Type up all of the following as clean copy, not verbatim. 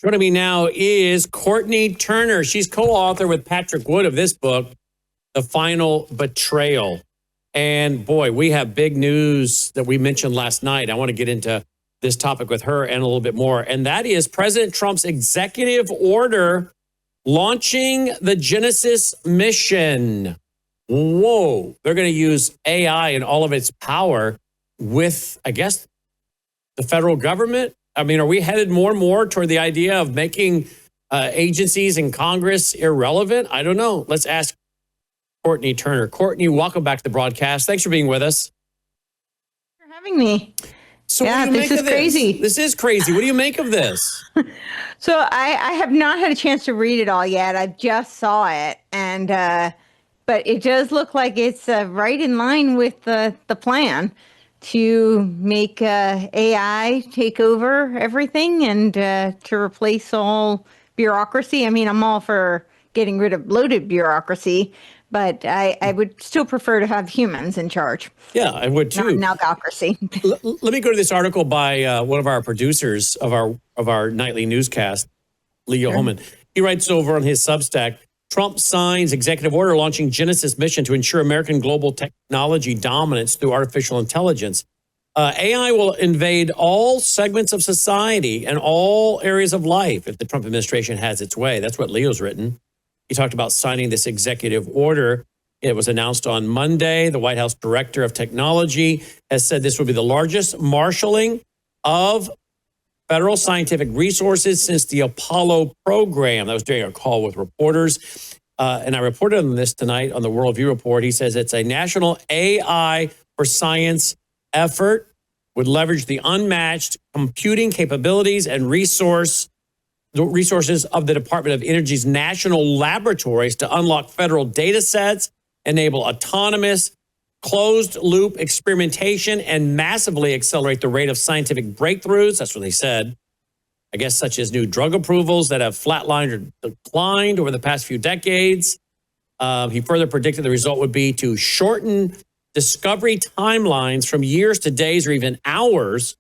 Joining me now is Courtney Turner. She's co-author with Patrick Wood of this book, The Final Betrayal. And boy, we have big news that we mentioned last night. I want to get into this topic with her and a little bit more. And that is President Trump's executive order launching the Genesis mission. Whoa, they're going to use AI and all of its power with, I guess, the federal government. I mean, are we headed more and more toward the idea of making agencies in Congress irrelevant? I don't know. Let's ask Courtney Turner. Courtney, welcome back to the broadcast. Thanks for being with us. Thanks for having me. So yeah, this is crazy. This is crazy. What do you make of this? So I have not had a chance to read it all yet. I just saw it, and but it does look like it's right in line with the plan to make AI take over everything and to replace all bureaucracy. I mean, I'm all for getting rid of bloated bureaucracy, but I would still prefer to have humans in charge. Yeah, I would too. Not nalgocracy. Let me go to this article by one of our producers of our nightly newscast, Leo Holman. He writes over on his Substack, Trump signs executive order launching Genesis mission to ensure American global technology dominance through artificial intelligence. AI will invade all segments of society and all areas of life if the Trump administration has its way. That's what Leo's written. He talked about signing this executive order. It was announced on Monday. The White House Director of Technology has said this will be the largest marshaling of federal scientific resources since the Apollo program. That was during a call with reporters. And I reported on this tonight on the Worldview Report. He says it's a national AI for science effort, would leverage the unmatched computing capabilities and resources of the Department of Energy's national laboratories to unlock federal data sets, enable autonomous, closed-loop experimentation, and massively accelerate the rate of scientific breakthroughs. That's what they said. I guess such as new drug approvals that have flatlined or declined over the past few decades. He further predicted the result would be to shorten discovery timelines from years to days or even hours,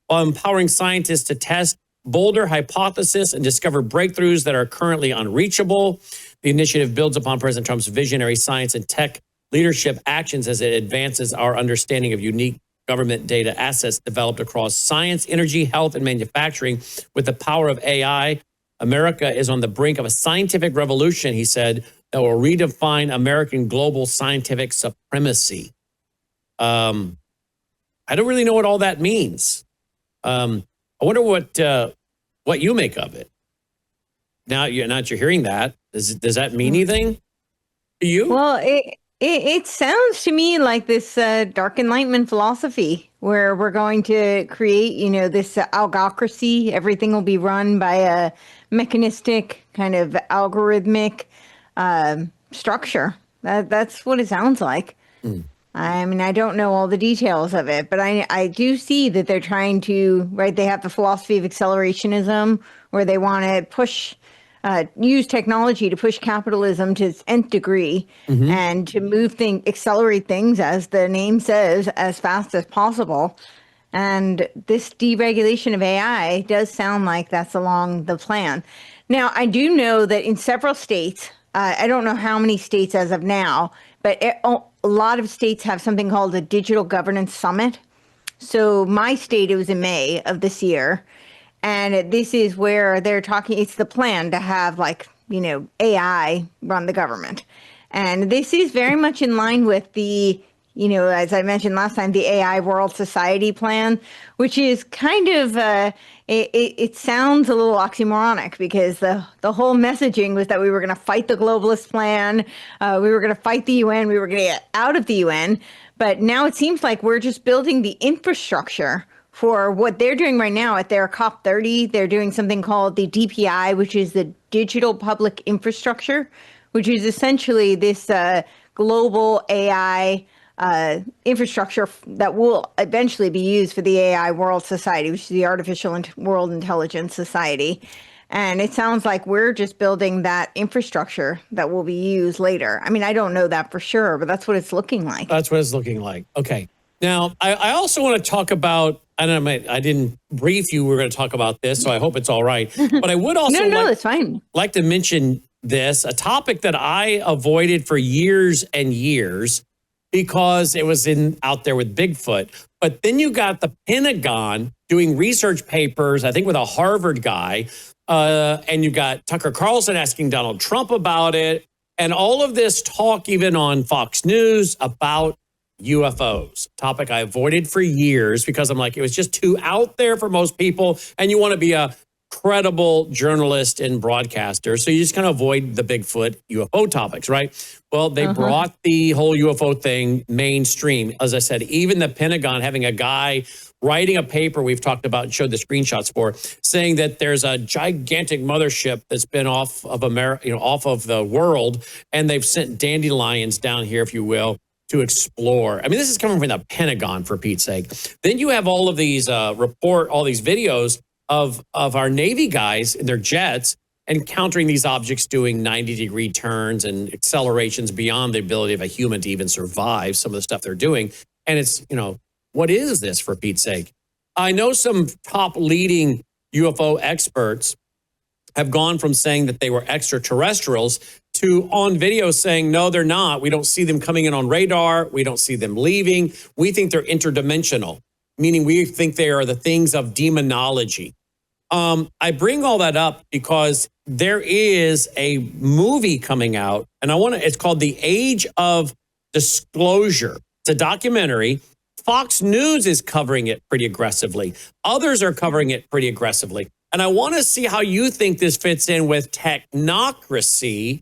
while empowering scientists to test bolder hypotheses and discover breakthroughs that are currently unreachable. The initiative builds upon President Trump's visionary science and tech leadership actions as it advances our understanding of unique government data assets developed across science, energy, health, and manufacturing. With the power of AI, America is on the brink of a scientific revolution, he said, that will redefine American global scientific supremacy. I don't really know what all that means. I wonder what you make of it. Now you're hearing that. Does that mean anything to you? Well, it sounds to me like this dark enlightenment philosophy where we're going to create, this algocracy. Everything will be run by a mechanistic kind of algorithmic structure. That's what it sounds like. I mean, I don't know all the details of it, but I do see that they're trying to, right, they have the philosophy of accelerationism where they want to push, use technology to push capitalism to its nth degree and to accelerate things, as the name says, as fast as possible. And this deregulation of AI does sound like that's along the plan. Now, I do know that in several states, I don't know how many states as of now, but a lot of states have something called a Digital Governance Summit. So my state, it was in May of this year. And this is where they're talking, it's the plan to have AI run the government. And this is very much in line with the, as I mentioned last time, the AI World Society plan, which is kind of, it sounds a little oxymoronic because the whole messaging was that we were going to fight the globalist plan, we were going to fight the UN, we were going to get out of the UN. But now it seems like we're just building the infrastructure for what they're doing right now at their COP30. They're doing something called the DPI, which is the Digital Public Infrastructure, which is essentially this global AI infrastructure that will eventually be used for the AI World Society, which is the Artificial World Intelligence Society. And it sounds like we're just building that infrastructure that will be used later. I mean, I don't know that for sure, but that's what it's looking like. That's what it's looking like. Okay. Now, I also want to talk about I don't know, I didn't brief you. We were going to talk about this, so I hope it's all right. But I would also No, it's fine. like to mention this, a topic that I avoided for years and years because it was out there with Bigfoot. But then you got the Pentagon doing research papers, I think with a Harvard guy, and you got Tucker Carlson asking Donald Trump about it, and all of this talk even on Fox News about UFOs, topic I avoided for years because I'm like, it was just too out there for most people. And you want to be a credible journalist and broadcaster. So you just kind of avoid the Bigfoot UFO topics, right? Well, they brought the whole UFO thing mainstream. As I said, even the Pentagon having a guy writing a paper we've talked about and showed the screenshots for, saying that there's a gigantic mothership that's been off of America, off of the world, and they've sent dandelions down here, if you will, to explore. I mean, this is coming from the Pentagon, for Pete's sake. Then you have all of these all these videos of our Navy guys in their jets encountering these objects doing 90-degree turns and accelerations beyond the ability of a human to even survive some of the stuff they're doing. And it's, what is this, for Pete's sake? I know some top leading UFO experts have gone from saying that they were extraterrestrials to on video saying, no, they're not. We don't see them coming in on radar. We don't see them leaving. We think they're interdimensional, meaning we think they are the things of demonology. I bring all that up because there is a movie coming out, and it's called The Age of Disclosure. It's a documentary. Fox News is covering it pretty aggressively. Others are covering it pretty aggressively. And I want to see how you think this fits in with technocracy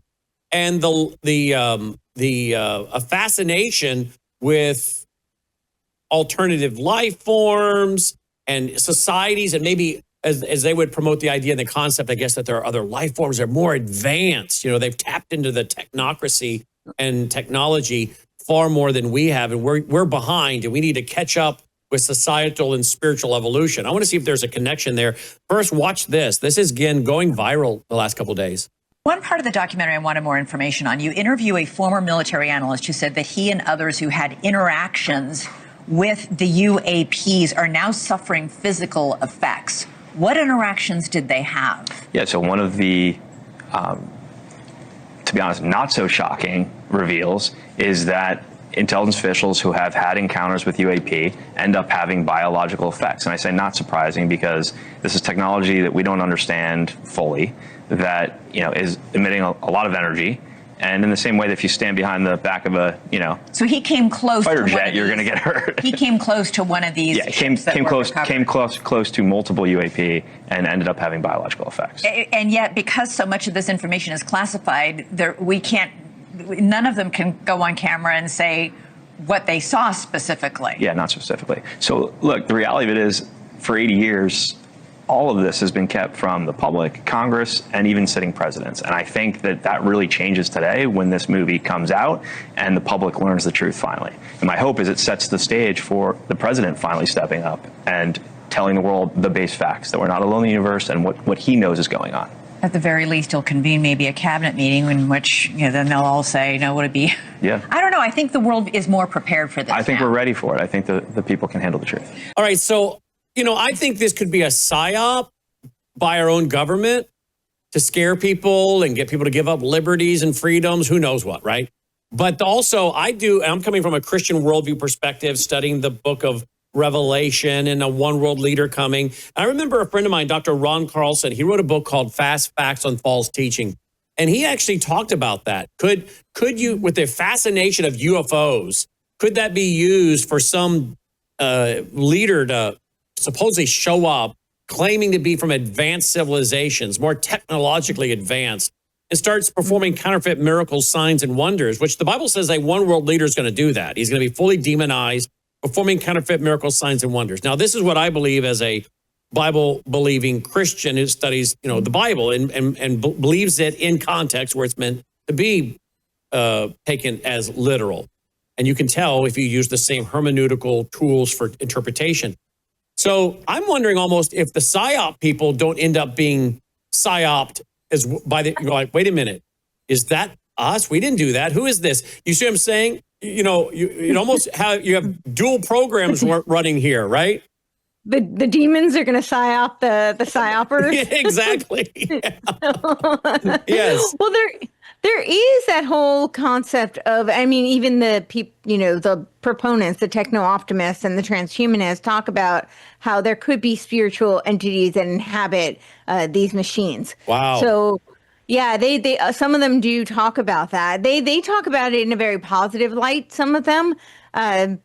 and a fascination with alternative life forms and societies, and maybe as they would promote the idea and the concept, I guess, that there are other life forms that are more advanced. They've tapped into the technocracy and technology far more than we have, and we're behind, and we need to catch up with societal and spiritual evolution. I want to see if there's a connection there. First, watch this. This is, again, going viral the last couple of days. One part of the documentary I wanted more information on. You interview a former military analyst who said that he and others who had interactions with the UAPs are now suffering physical effects. What interactions did they have? Yeah, so one of the, to be honest, not so shocking reveals is that intelligence officials who have had encounters with UAP end up having biological effects. And I say not surprising because this is technology that we don't understand fully, that is emitting a lot of energy. And in the same way that if you stand behind the back of a, so he came close fighter to jet, you're going to get hurt. He came close to one of these. Yeah, came close to multiple UAP and ended up having biological effects. And yet, because so much of this information is classified, none of them can go on camera and say what they saw specifically. Yeah, not specifically. So look, the reality of it is, for 80 years, all of this has been kept from the public, Congress, and even sitting presidents. And I think that really changes today when this movie comes out and the public learns the truth finally. And my hope is it sets the stage for the president finally stepping up and telling the world the base facts, that we're not alone in the universe and what he knows is going on. At the very least, he'll convene maybe a cabinet meeting in which then they'll all say, would it be? Yeah. I don't know. I think the world is more prepared for this. I think now. we're ready for it. I think the people can handle the truth. All right. So, I think this could be a psyop by our own government to scare people and get people to give up liberties and freedoms. Who knows what, right? But also, I'm coming from a Christian worldview perspective, studying the book of Revelation and a one world leader coming. I remember a friend of mine, Dr. Ron Carlson, he wrote a book called Fast Facts on False Teaching. And he actually talked about that. Could you, with the fascination of UFOs, could that be used for some leader to supposedly show up claiming to be from advanced civilizations, more technologically advanced, and starts performing counterfeit miracles, signs, and wonders, which the Bible says a one world leader is going to do that. He's going to be fully demonized, performing counterfeit miracles, signs, and wonders. Now, this is what I believe as a Bible-believing Christian who studies, the Bible and believes it in context where it's meant to be taken as literal. And you can tell if you use the same hermeneutical tools for interpretation. So I'm wondering almost if the PSYOP people don't end up being PSYOPed as by the, like, wait a minute, is that us? We didn't do that. Who is this? You see what I'm saying? You almost have dual programs running here, right? the demons are going to psyop the psyopers. Yeah, exactly. Yes. Well, there is that whole concept of, I mean, even the the proponents, the techno-optimists and the transhumanists talk about how there could be spiritual entities that inhabit these machines. Wow. So, yeah, they some of them do talk about that. They talk about it in a very positive light, some of them, and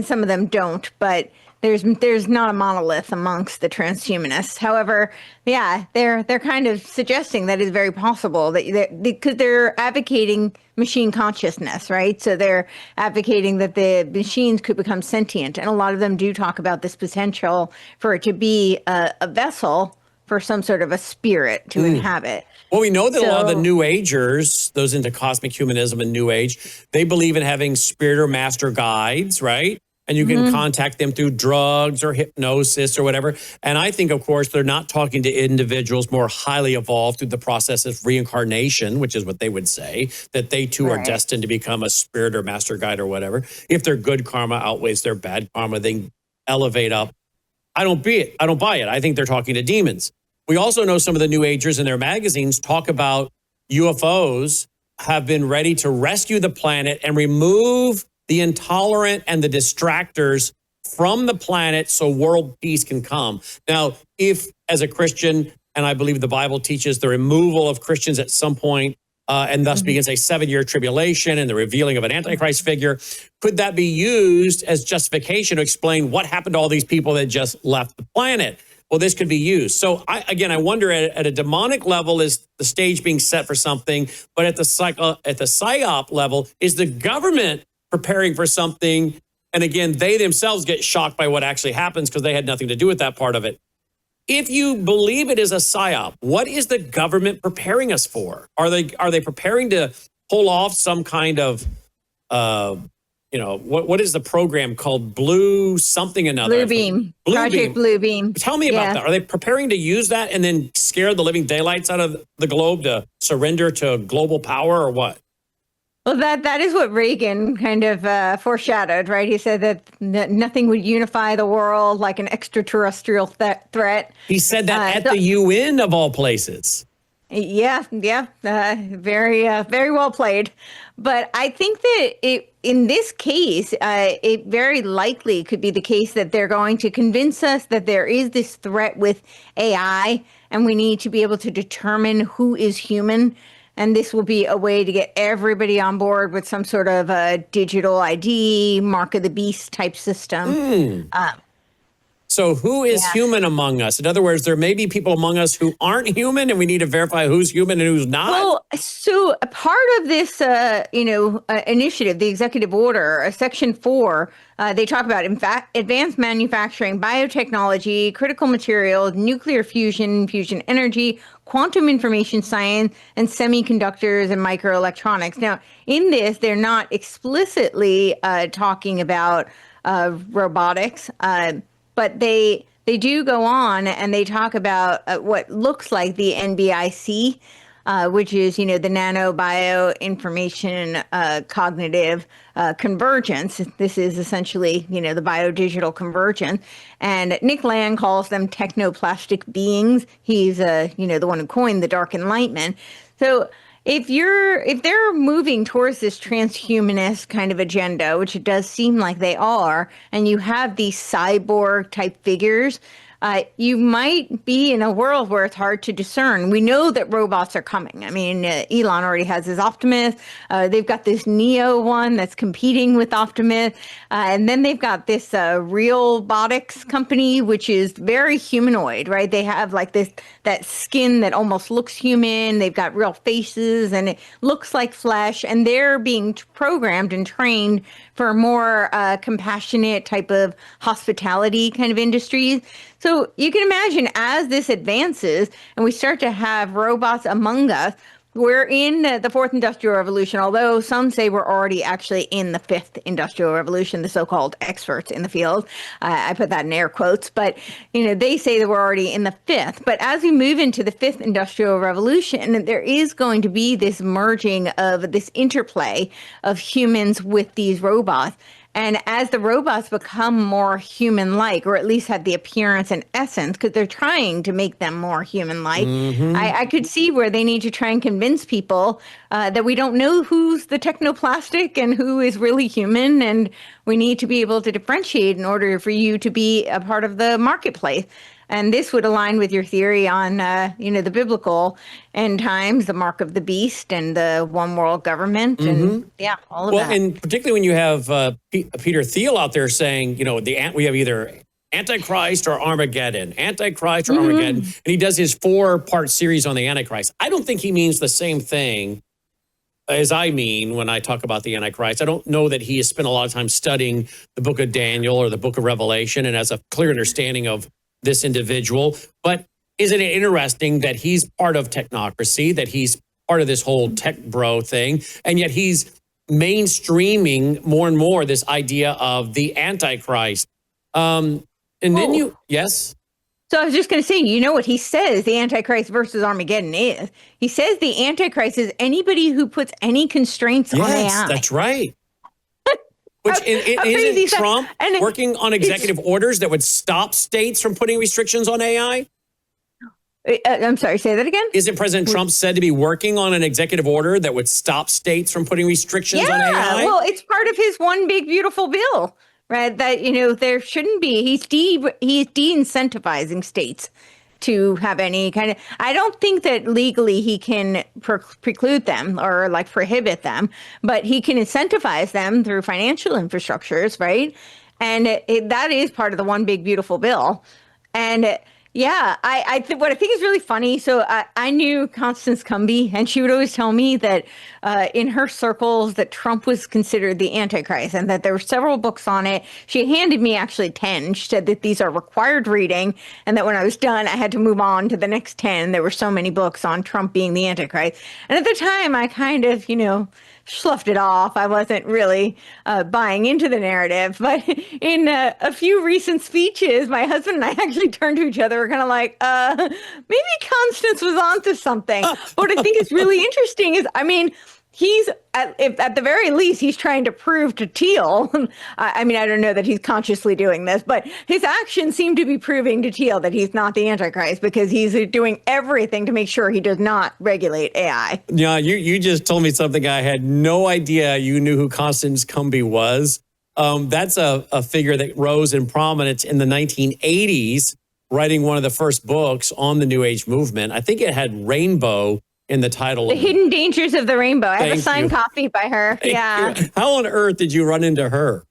some of them don't. But there's not a monolith amongst the transhumanists. However, yeah, they're kind of suggesting that it's very possible that because they're advocating machine consciousness, right? So they're advocating that the machines could become sentient, and a lot of them do talk about this potential for it to be a vessel for some sort of a spirit to inhabit. Well, we know that a lot of the New Agers, those into cosmic humanism and New Age, they believe in having spirit or master guides, right? And you can contact them through drugs or hypnosis or whatever. And I think, of course, they're not talking to individuals more highly evolved through the process of reincarnation, which is what they would say, that they too are destined to become a spirit or master guide or whatever. If their good karma outweighs their bad karma, they elevate up. I don't buy it. I think they're talking to demons. We also know some of the New Agers in their magazines talk about UFOs have been ready to rescue the planet and remove the intolerant and the distractors from the planet so world peace can come. Now, if as a Christian, and I believe the Bible teaches the removal of Christians at some point, and thus begins a 7-year tribulation and the revealing of an Antichrist figure, could that be used as justification to explain what happened to all these people that just left the planet? Well, this could be used. So I wonder at a demonic level, is the stage being set for something? But at the psyop level, is the government preparing for something? And again, they themselves get shocked by what actually happens because they had nothing to do with that part of it. If you believe it is a psyop, what is the government preparing us for? Are they preparing to pull off some kind of what is the program called? Blue something another. Blue Beam. Project Blue Beam. Tell me about that. Are they preparing to use that and then scare the living daylights out of the globe to surrender to global power or what? Well, that is what Reagan kind of foreshadowed, right? He said that nothing would unify the world like an extraterrestrial threat. He said that at the UN of all places. Yeah, very well played. But I think that in this case, it very likely could be the case that they're going to convince us that there is this threat with AI, and we need to be able to determine who is human. And this will be a way to get everybody on board with some sort of a digital ID, mark of the beast type system. So who is human among us? In other words, there may be people among us who aren't human, and we need to verify who's human and who's not. Well, so a part of this, initiative, the executive order, Section 4, they talk about advanced manufacturing, biotechnology, critical materials, nuclear fusion, fusion energy, quantum information science, and semiconductors and microelectronics. Now, in this, they're not explicitly talking about robotics, but they do go on and they talk about what looks like the NBIC, which is, the nano bio information cognitive convergence. This is essentially, the biodigital convergence. And Nick Land calls them technoplastic beings. He's, the one who coined the Dark Enlightenment. So if they're moving towards this transhumanist kind of agenda, which it does seem like they are, and you have these cyborg type figures, you might be in a world where it's hard to discern. We know that robots are coming. I mean, Elon already has his Optimus. They've got this Neo one that's competing with Optimus. And then they've got this Realbotics company, which is very humanoid, right? They have like that skin that almost looks human. They've got real faces and it looks like flesh. And they're being programmed and trained for a more compassionate type of hospitality kind of industries. So you can imagine as this advances and we start to have robots among us, we're in the fourth industrial revolution, although some say we're already actually in the fifth industrial revolution, the so-called experts in the field. I put that in air quotes, but they say that we're already in the fifth. But as we move into the fifth industrial revolution, there is going to be this merging of this interplay of humans with these robots. And as the robots become more human-like, or at least have the appearance and essence, because they're trying to make them more human-like, I could see where they need to try and convince people that we don't know who's the technoplastic and who is really human, and we need to be able to differentiate in order for you to be a part of the marketplace. And this would align with your theory on, the biblical end times, the mark of the beast, and the one world government, and all of that. Well, and particularly when you have Peter Thiel out there saying, we have either Antichrist or Armageddon, Antichrist or Armageddon, and he does his 4-part series on the Antichrist. I don't think he means the same thing as I mean when I talk about the Antichrist. I don't know that he has spent a lot of time studying the book of Daniel or the book of Revelation and has a clear understanding of this individual. But isn't it interesting that he's part of technocracy, that he's part of this whole tech bro thing, and yet he's mainstreaming more and more this idea of the Antichrist. Yes? So I was just going to say, you know what he says the Antichrist versus Armageddon is? He says the Antichrist is anybody who puts any constraints on AI. Yes, that's right. Which isn't Trump working on executive orders that would stop states from putting restrictions on AI? I'm sorry, say that again? Isn't President Trump said to be working on an executive order that would stop states from putting restrictions on AI? Well, it's part of his one big beautiful bill, right? That, there shouldn't be. He's de-incentivizing states to have any kind of, I don't think that legally he can preclude them or prohibit them, but he can incentivize them through financial infrastructures, right? And that is part of the one big beautiful bill. And what I think is really funny. So I knew Constance Cumby, and she would always tell me that in her circles that Trump was considered the Antichrist, and that there were several books on it. She handed me actually 10. She said that these are required reading, and that when I was done, I had to move on to the next 10. There were so many books on Trump being the Antichrist. And at the time, I kind of, sloughed it off. I wasn't really buying into the narrative. But in a few recent speeches, my husband and I actually turned to each other. We're kind of like, maybe Constance was onto something. What I think is really interesting is, he's at the very least, he's trying to prove to Thiel. I don't know that he's consciously doing this, but his actions seem to be proving to Thiel that he's not the Antichrist, because he's doing everything to make sure he does not regulate AI. Yeah, you just told me something I had no idea you knew who Constance Cumby was. That's a figure that rose in prominence in the 1980s, writing one of the first books on the New Age movement. I think it had Rainbow in the title. The Hidden Dangers of the Rainbow. I have a signed copy by her. Thank you. How on earth did you run into her?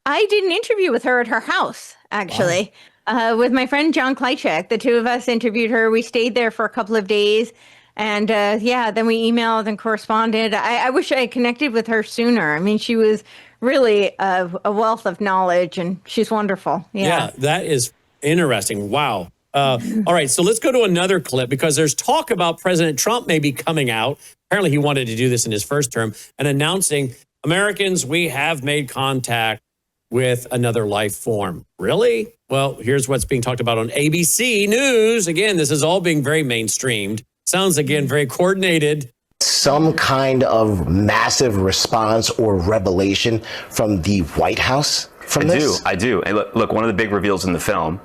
I did an interview with her at her house, actually, with my friend John Klychek. The two of us interviewed her. We stayed there for a couple of days. And then we emailed and corresponded. I wish I had connected with her sooner. She was really a wealth of knowledge, and she's wonderful. Yeah, that is interesting. Wow. All right, so let's go to another clip, because there's talk about President Trump maybe coming out. Apparently he wanted to do this in his first term, and announcing, Americans, we have made contact with another life form. Really? Well, here's what's being talked about on ABC News. Again, this is all being very mainstreamed. Sounds, again, very coordinated. Some kind of massive response or revelation from the White House from this? I do. And look, one of the big reveals in the film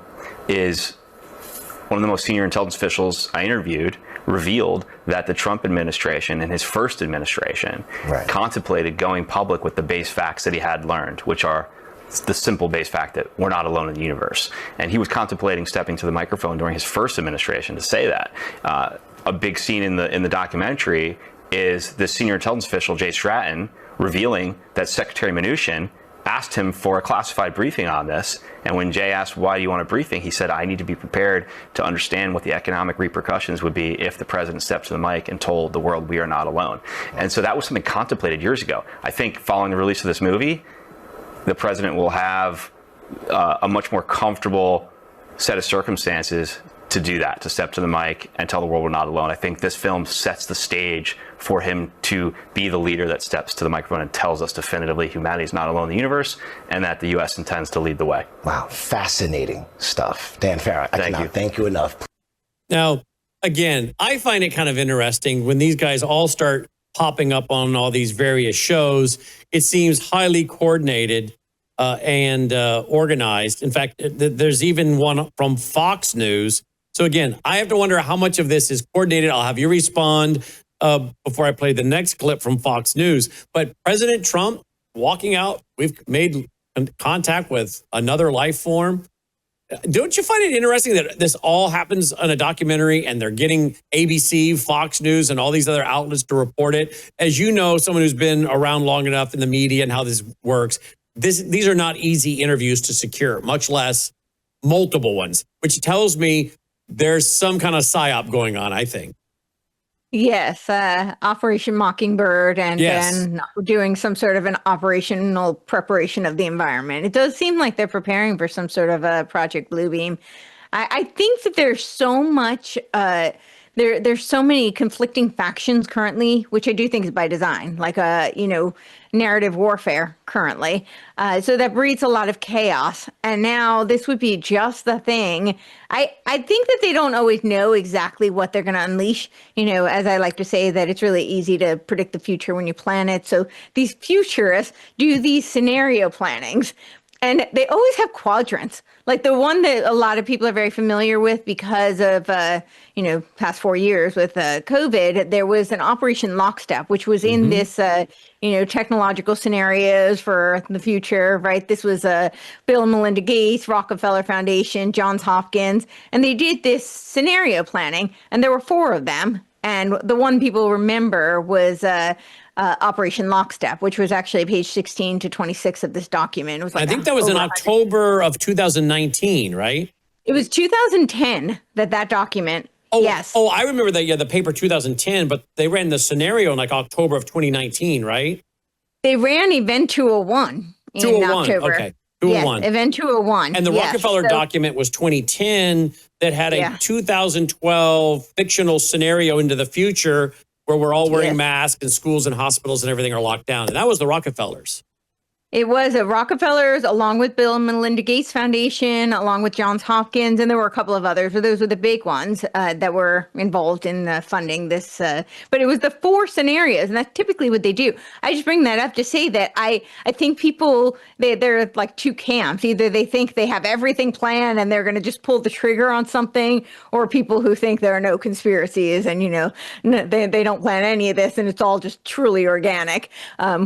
is one of the most senior intelligence officials I interviewed revealed that the Trump administration and his first administration contemplated going public with the base facts that he had learned, which are the simple base fact that we're not alone in the universe. And he was contemplating stepping to the microphone during his first administration to say that. A big scene in the documentary is the senior intelligence official, Jay Stratton, revealing that Secretary Mnuchin asked him for a classified briefing on this. And when Jay asked, why do you want a briefing? He said, I need to be prepared to understand what the economic repercussions would be if the president stepped to the mic and told the world we are not alone. And so that was something contemplated years ago. I think following the release of this movie, the president will have a much more comfortable set of circumstances to do that, to step to the mic and tell the world we're not alone. I think this film sets the stage for him to be the leader that steps to the microphone and tells us definitively humanity is not alone in the universe, and that the U.S. intends to lead the way. Wow, fascinating stuff. Dan Farah, I cannot thank you enough. Now, again, I find it kind of interesting when these guys all start popping up on all these various shows. It seems highly coordinated and organized. In fact, there's even one from Fox News. So again, I have to wonder how much of this is coordinated. I'll have you respond before I play the next clip from Fox News. But President Trump walking out, we've made contact with another life form. Don't you find it interesting that this all happens on a documentary and they're getting ABC, Fox News, and all these other outlets to report it? As you know, someone who's been around long enough in the media and how this works, these are not easy interviews to secure, much less multiple ones, which tells me there's some kind of psyop going on, I think. Yes, Operation Mockingbird, and then doing some sort of an operational preparation of the environment. It does seem like they're preparing for some sort of a Project Bluebeam. I think that there's so much, there's so many conflicting factions currently, which I do think is by design, like narrative warfare currently. So that breeds a lot of chaos. And now this would be just the thing. I think that they don't always know exactly what they're going to unleash. As I like to say, that it's really easy to predict the future when you plan it. So these futurists do these scenario plannings. And they always have quadrants, like the one that a lot of people are very familiar with because of, past 4 years with COVID. There was an Operation Lockstep, which was in this, technological scenarios for the future, right? This was Bill and Melinda Gates, Rockefeller Foundation, Johns Hopkins, and they did this scenario planning, and there were 4 of them. And the one people remember was Operation Lockstep, which was actually page 16 to 26 of this document. It was like I think that was in October of 2019, right? It was 2010 that document. Yes. Oh, I remember that. Yeah, the paper 2010, but they ran the scenario in like October of 2019, right? They ran Event 201 in October. Okay. 201. Yes, Event 201. And the Rockefeller document was 2010 that had a 2012 fictional scenario into the future where we're all wearing masks and schools and hospitals and everything are locked down. And that was the Rockefellers. It was a Rockefellers, along with Bill and Melinda Gates Foundation, along with Johns Hopkins, and there were a couple of others, but those were the big ones that were involved in funding this. But it was the 4 scenarios, and that's typically what they do. I just bring that up to say that I think people, they're like 2 camps. Either they think they have everything planned and they're going to just pull the trigger on something, or people who think there are no conspiracies and, they don't plan any of this and it's all just truly organic,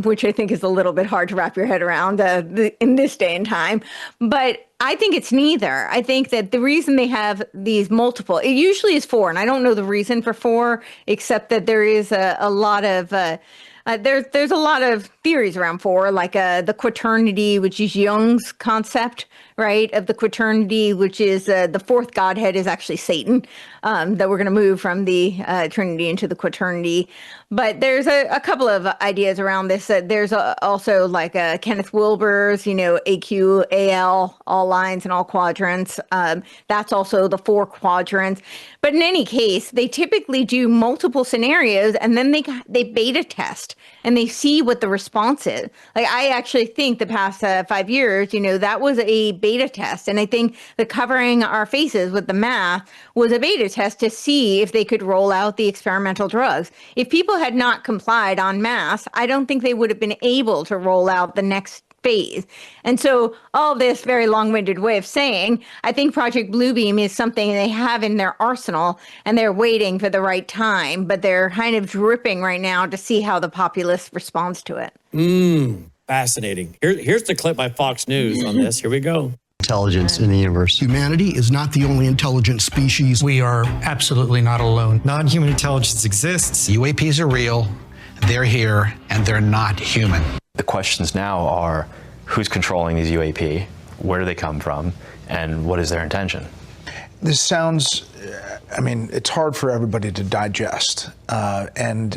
which I think is a little bit hard to wrap your head around in this day and time. But I think it's neither. I think that the reason they have these multiple, it usually is 4, and I don't know the reason for 4, except that there is a lot of there's a lot of theories around 4, like the quaternity, which is Jung's concept, right, of the quaternity, which is the 4th godhead is actually Satan, that we're going to move from the Trinity into the quaternity. But there's a couple of ideas around this. There's also like Kenneth Wilber's, AQAL, all lines and all quadrants. That's also the 4 quadrants. But in any case, they typically do multiple scenarios and then they beta test and they see what the response is. Like, I actually think the past 5 years, that was a beta test. And I think the covering our faces with the mask was a beta test to see if they could roll out the experimental drugs. If people had not complied en masse, I don't think they would have been able to roll out the next phase. And so all this very long-winded way of saying, I think Project Bluebeam is something they have in their arsenal and they're waiting for the right time, but they're kind of dripping right now to see how the populace responds to it. Fascinating. Here's the clip by Fox News on this. Here we go. Intelligence in the universe. Humanity is not the only intelligent species. We are absolutely not alone. Non-human intelligence exists. UAPs are real, they're here, and they're not human. The questions now are, who's controlling these UAP? Where do they come from? And what is their intention? This sounds, it's hard for everybody to digest. And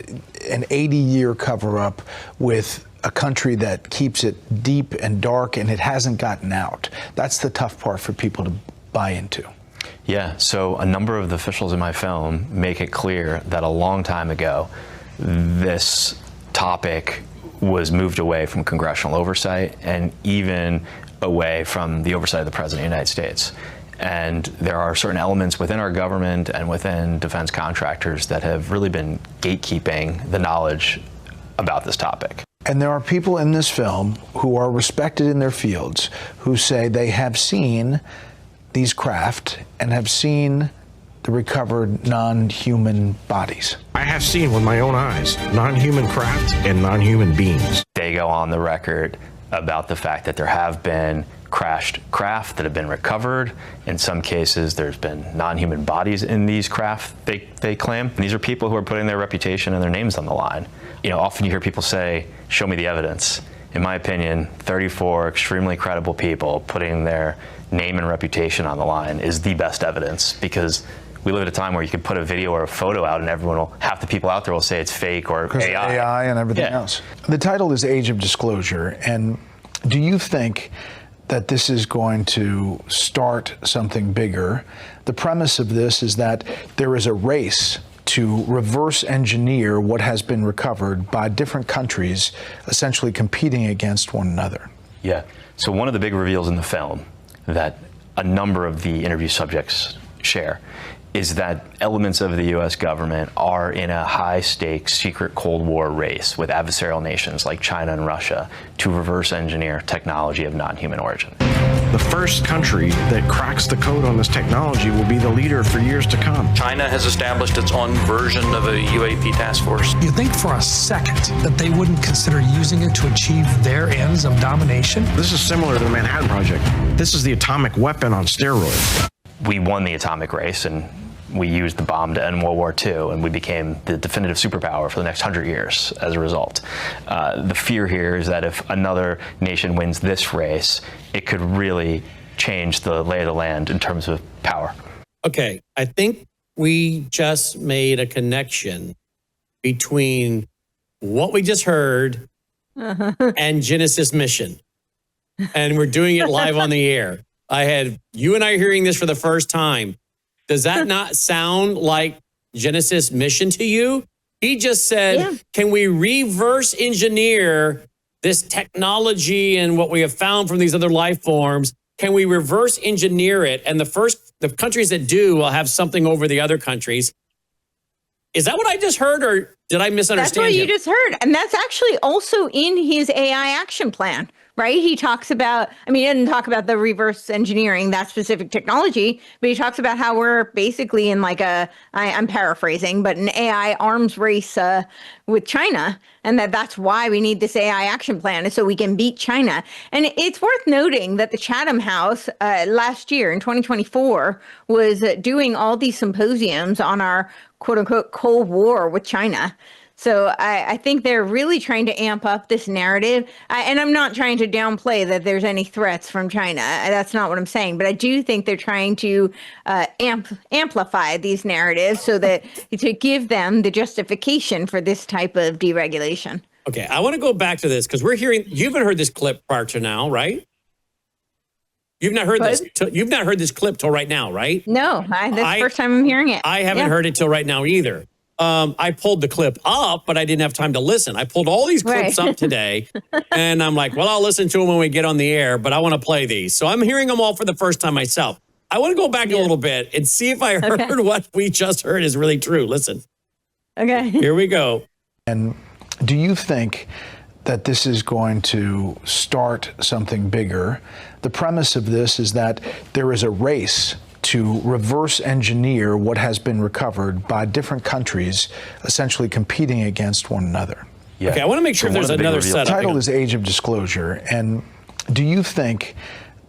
an 80-year cover-up with a country that keeps it deep and dark and it hasn't gotten out. That's the tough part for people to buy into. Yeah, so a number of the officials in my film make it clear that a long time ago, this topic was moved away from congressional oversight and even away from the oversight of the President of the United States. And there are certain elements within our government and within defense contractors that have really been gatekeeping the knowledge about this topic. And there are people in this film who are respected in their fields who say they have seen these craft and have seen the recovered non-human bodies. I have seen with my own eyes non-human craft and non-human beings. They go on the record about the fact that there have been crashed craft that have been recovered. In some cases, there's been non-human bodies in these craft, they claim. And these are people who are putting their reputation and their names on the line. You know, often you hear people say, show me the evidence. In my opinion, 34 extremely credible people putting their name and reputation on the line is the best evidence, because we live at a time where you could put a video or a photo out and half the people out there will say it's fake or AI. AI and everything else. The title is Age of Disclosure, and do you think that this is going to start something bigger? The premise of this is that there is a race to reverse engineer what has been recovered by different countries, essentially competing against one another. Yeah. So one of the big reveals in the film that a number of the interview subjects share is that elements of the U.S. government are in a high-stakes secret Cold War race with adversarial nations like China and Russia to reverse engineer technology of non-human origin. The first country that cracks the code on this technology will be the leader for years to come. China has established its own version of a UAP task force. You think for a second that they wouldn't consider using it to achieve their ends of domination? This is similar to the Manhattan Project. This is the atomic weapon on steroids. We won the atomic race, and we used the bomb to end World War II, and we became the definitive superpower for the next 100 years as a result. The fear here is that if another nation wins this race, it could really change the lay of the land in terms of power. Okay, I think we just made a connection between what we just heard and Genesis Mission. And we're doing it live on the air. You and I are hearing this for the first time. Does that not sound like Genesis Mission to you? He just said, can we reverse engineer this technology and what we have found from these other life forms? Can we reverse engineer it? And the countries that do will have something over the other countries. Is that what I just heard, or did I misunderstand? That's what you just heard. And that's actually also in his AI action plan, right? He talks about, he doesn't talk about the reverse engineering, that specific technology, but he talks about how we're basically in I'm paraphrasing, but an AI arms race with China, and that's why we need this AI action plan, is so we can beat China. And it's worth noting that the Chatham House last year in 2024 was doing all these symposiums on our quote unquote Cold War with China. So I think they're really trying to amp up this narrative. And I'm not trying to downplay that there's any threats from China. That's not what I'm saying. But I do think they're trying to amplify these narratives so that to give them the justification for this type of deregulation. Okay, I want to go back to this because you haven't heard this clip prior to now, right? You've not heard this. You've not heard this clip till right now, right? No, that's the first time I'm hearing it. I haven't heard it till right now either. I pulled the clip up, but I didn't have time to listen. I pulled all these clips up today, and I'm like, well, I'll listen to them when we get on the air, but I want to play these. So I'm hearing them all for the first time myself. I want to go back a little bit and see if I heard what we just heard is really true. Listen. Okay. Here we go. And do you think that this is going to start something bigger? The premise of this is that there is a race to reverse engineer what has been recovered by different countries, essentially competing against one another. Yeah. Okay, I want to make sure there's another setup. The title is Age of Disclosure, and do you think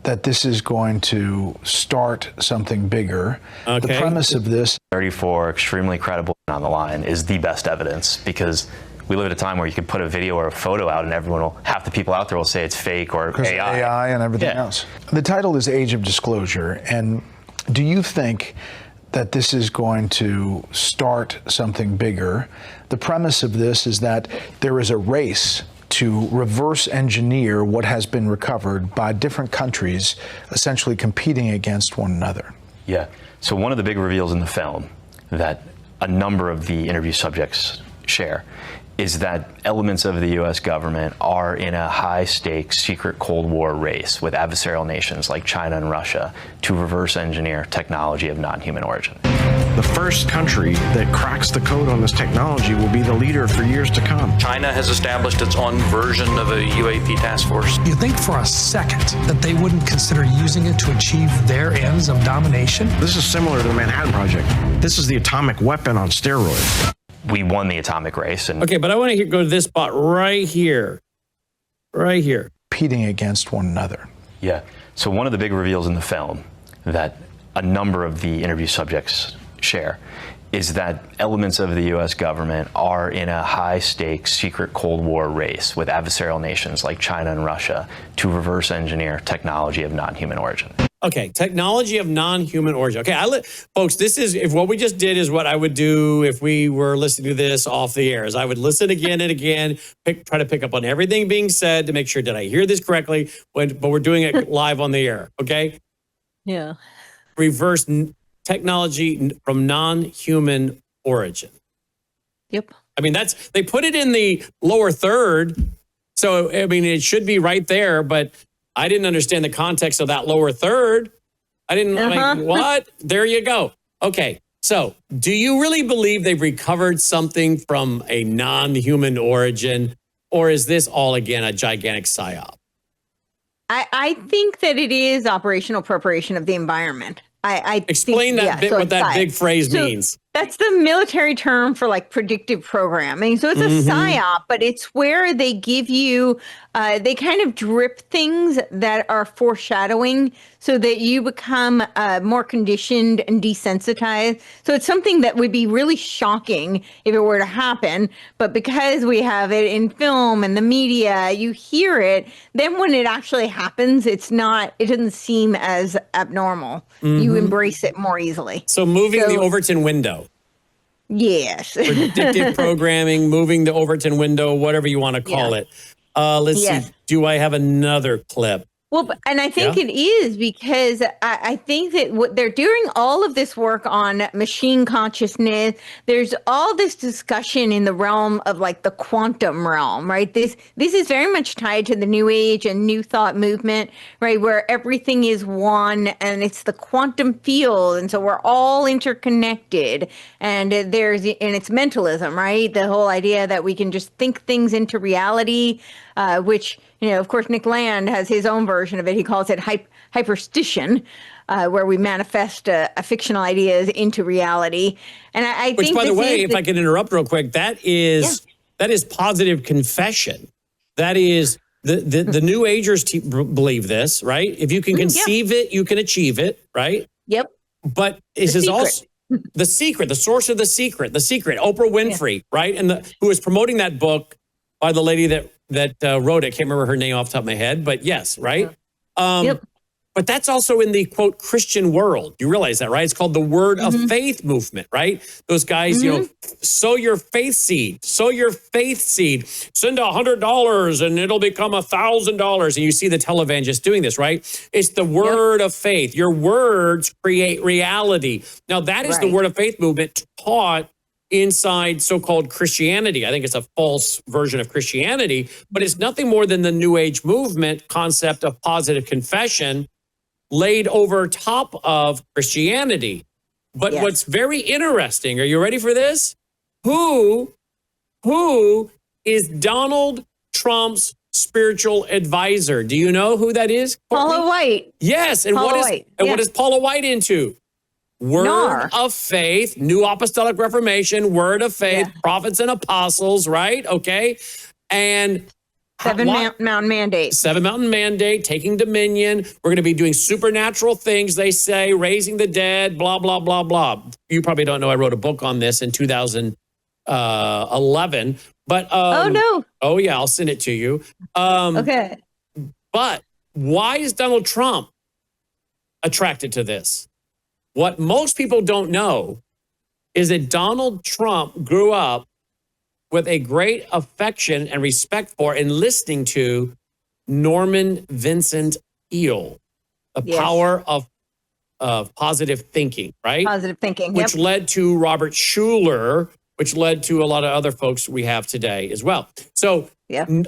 that this is going to start something bigger? The premise of this, 34 extremely credible on the line, is the best evidence, because we live at a time where you could put a video or a photo out and half the people out there will say it's fake or AI. AI and everything else. The title is Age of Disclosure, and do you think that this is going to start something bigger? The premise of this is that there is a race to reverse engineer what has been recovered by different countries, essentially competing against one another. Yeah. So one of the big reveals in the film that a number of the interview subjects share is that elements of the U.S. government are in a high-stakes secret Cold War race with adversarial nations like China and Russia to reverse engineer technology of non-human origin. The first country that cracks the code on this technology will be the leader for years to come. China has established its own version of a UAP task force. You think for a second that they wouldn't consider using it to achieve their ends of domination? This is similar to the Manhattan Project. This is the atomic weapon on steroids. We won the atomic race. And Okay, but I want to go to this spot right here. Right here. Competing against one another. Yeah. So one of the big reveals in the film that a number of the interview subjects share is that elements of the U.S. government are in a high-stakes secret Cold War race with adversarial nations like China and Russia to reverse engineer technology of non-human origin. Okay, technology of non-human origin. Okay, folks, this is, if what we just did is what I would do if we were listening to this off the air, is I would listen again and again, try to pick up on everything being said to make sure, did I hear this correctly? But we're doing it live on the air, okay? Yeah. Reverse technology from non-human origin. Yep. I mean, they put it in the lower third. So, I mean, it should be right there, but I didn't understand the context of that lower third. I didn't, like, what? There you go. Okay. So do you really believe they've recovered something from a non-human origin, or is this all again a gigantic psyop? I think that it is operational preparation of the environment. I Explain think, that bit, what that big phrase means. That's the military term for like predictive programming. So it's a psyop, but it's where they give you, they kind of drip things that are foreshadowing so that you become more conditioned and desensitized. So it's something that would be really shocking if it were to happen. But because we have it in film and the media, you hear it. Then when it actually happens, it doesn't seem as abnormal. You embrace it more easily. So moving the Overton window. Yes. Predictive programming, moving the Overton window, whatever you want to call it. Let's see. Do I have another clip? Well, and I think it is because I think that what they're doing all of this work on machine consciousness. There's all this discussion in the realm of like the quantum realm, right? This is very much tied to the New Age and New Thought movement, right? Where everything is one and it's the quantum field. And so we're all interconnected and it's mentalism, right? The whole idea that we can just think things into reality, which, of course, Nick Land has his own version of it. He calls it hyperstition, where we manifest fictional ideas into reality. And I Which, think, by the way, if I can interrupt real quick, that is positive confession. That is the New Agers believe this, right? If you can conceive it, you can achieve it, right? Yep. But this is also the secret, the source of the secret, Oprah Winfrey, right? And who is promoting that book by the lady that wrote it. I can't remember her name off the top of my head, but yes, right? But that's also in the, quote, Christian world. You realize that, right? It's called the Word of Faith movement, right? Those guys, sow your faith seed. Sow your faith seed. Send $100 and it'll become $1,000. And you see the televangelists doing this, right? It's the word of faith. Your words create reality. Now, that is the Word of Faith movement taught inside so-called Christianity. I think it's a false version of Christianity, but it's nothing more than the New Age movement concept of positive confession laid over top of Christianity. But what's very interesting, are you ready for this? Who is Donald Trump's spiritual advisor? Do you know who that is? Paula White. Yes, and what is Paula White into? Word of Faith, New Apostolic Reformation, Word of Faith, Prophets and Apostles, right? Okay. And Seven Mountain Mandate. Seven Mountain Mandate, taking dominion. We're going to be doing supernatural things, they say, raising the dead, blah, blah, blah, blah. You probably don't know I wrote a book on this in 2011. But oh, no. Oh, yeah, I'll send it to you. Okay. But why is Donald Trump attracted to this? What most people don't know is that Donald Trump grew up with a great affection and respect for and listening to Norman Vincent Peale, the power of positive thinking, right? Positive thinking, which led to Robert Schuller which led to a lot of other folks we have today as well. So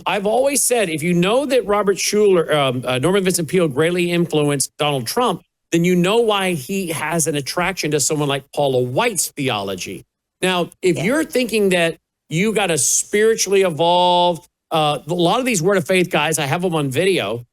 I've always said, if you know that Robert Schuller, Norman Vincent Peale greatly influenced Donald Trump, then you know why he has an attraction to someone like Paula White's theology. Now, if you're thinking that you got to spiritually evolve, a lot of these Word of Faith guys, I have them on video,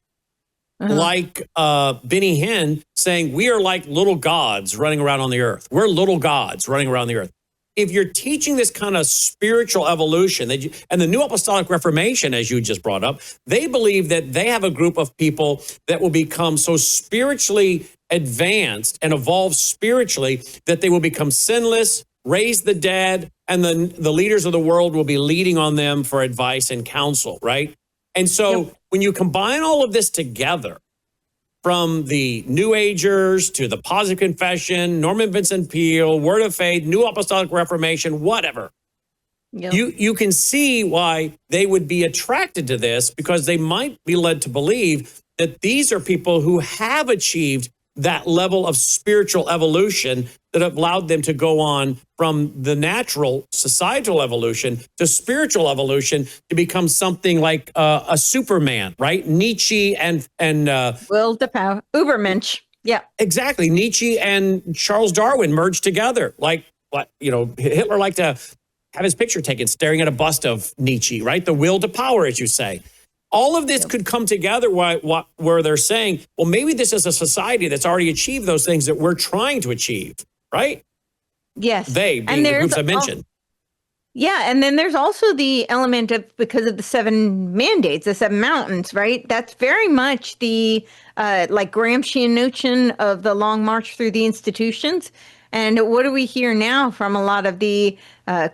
like Benny Hinn saying, we are like little gods running around on the earth. We're little gods running around the earth. If you're teaching this kind of spiritual evolution, and the New Apostolic Reformation, as you just brought up, they believe that they have a group of people that will become so spiritually advanced and evolve spiritually that they will become sinless, raise the dead, and then the leaders of the world will be leading on them for advice and counsel, right? And so when you combine all of this together, from the New Agers to the Positive Confession, Norman Vincent Peale, Word of Faith, New Apostolic Reformation, whatever, you can see why they would be attracted to this, because they might be led to believe that these are people who have achieved that level of spiritual evolution that have allowed them to go on from the natural societal evolution to spiritual evolution to become something like a Superman, right? Nietzsche and Will the power Ubermensch. Yeah, exactly. Nietzsche and Charles Darwin merged together. Like, Hitler liked to have his picture taken staring at a bust of Nietzsche, right? The will to power, as you say. All of this could come together where they're saying, well, maybe this is a society that's already achieved those things that we're trying to achieve, right? Yes. They, being the groups I mentioned. And then there's also the element of, because of the 7 mandates, the 7 mountains, right? That's very much the like Gramscian notion of the long march through the institutions. And what do we hear now from a lot of the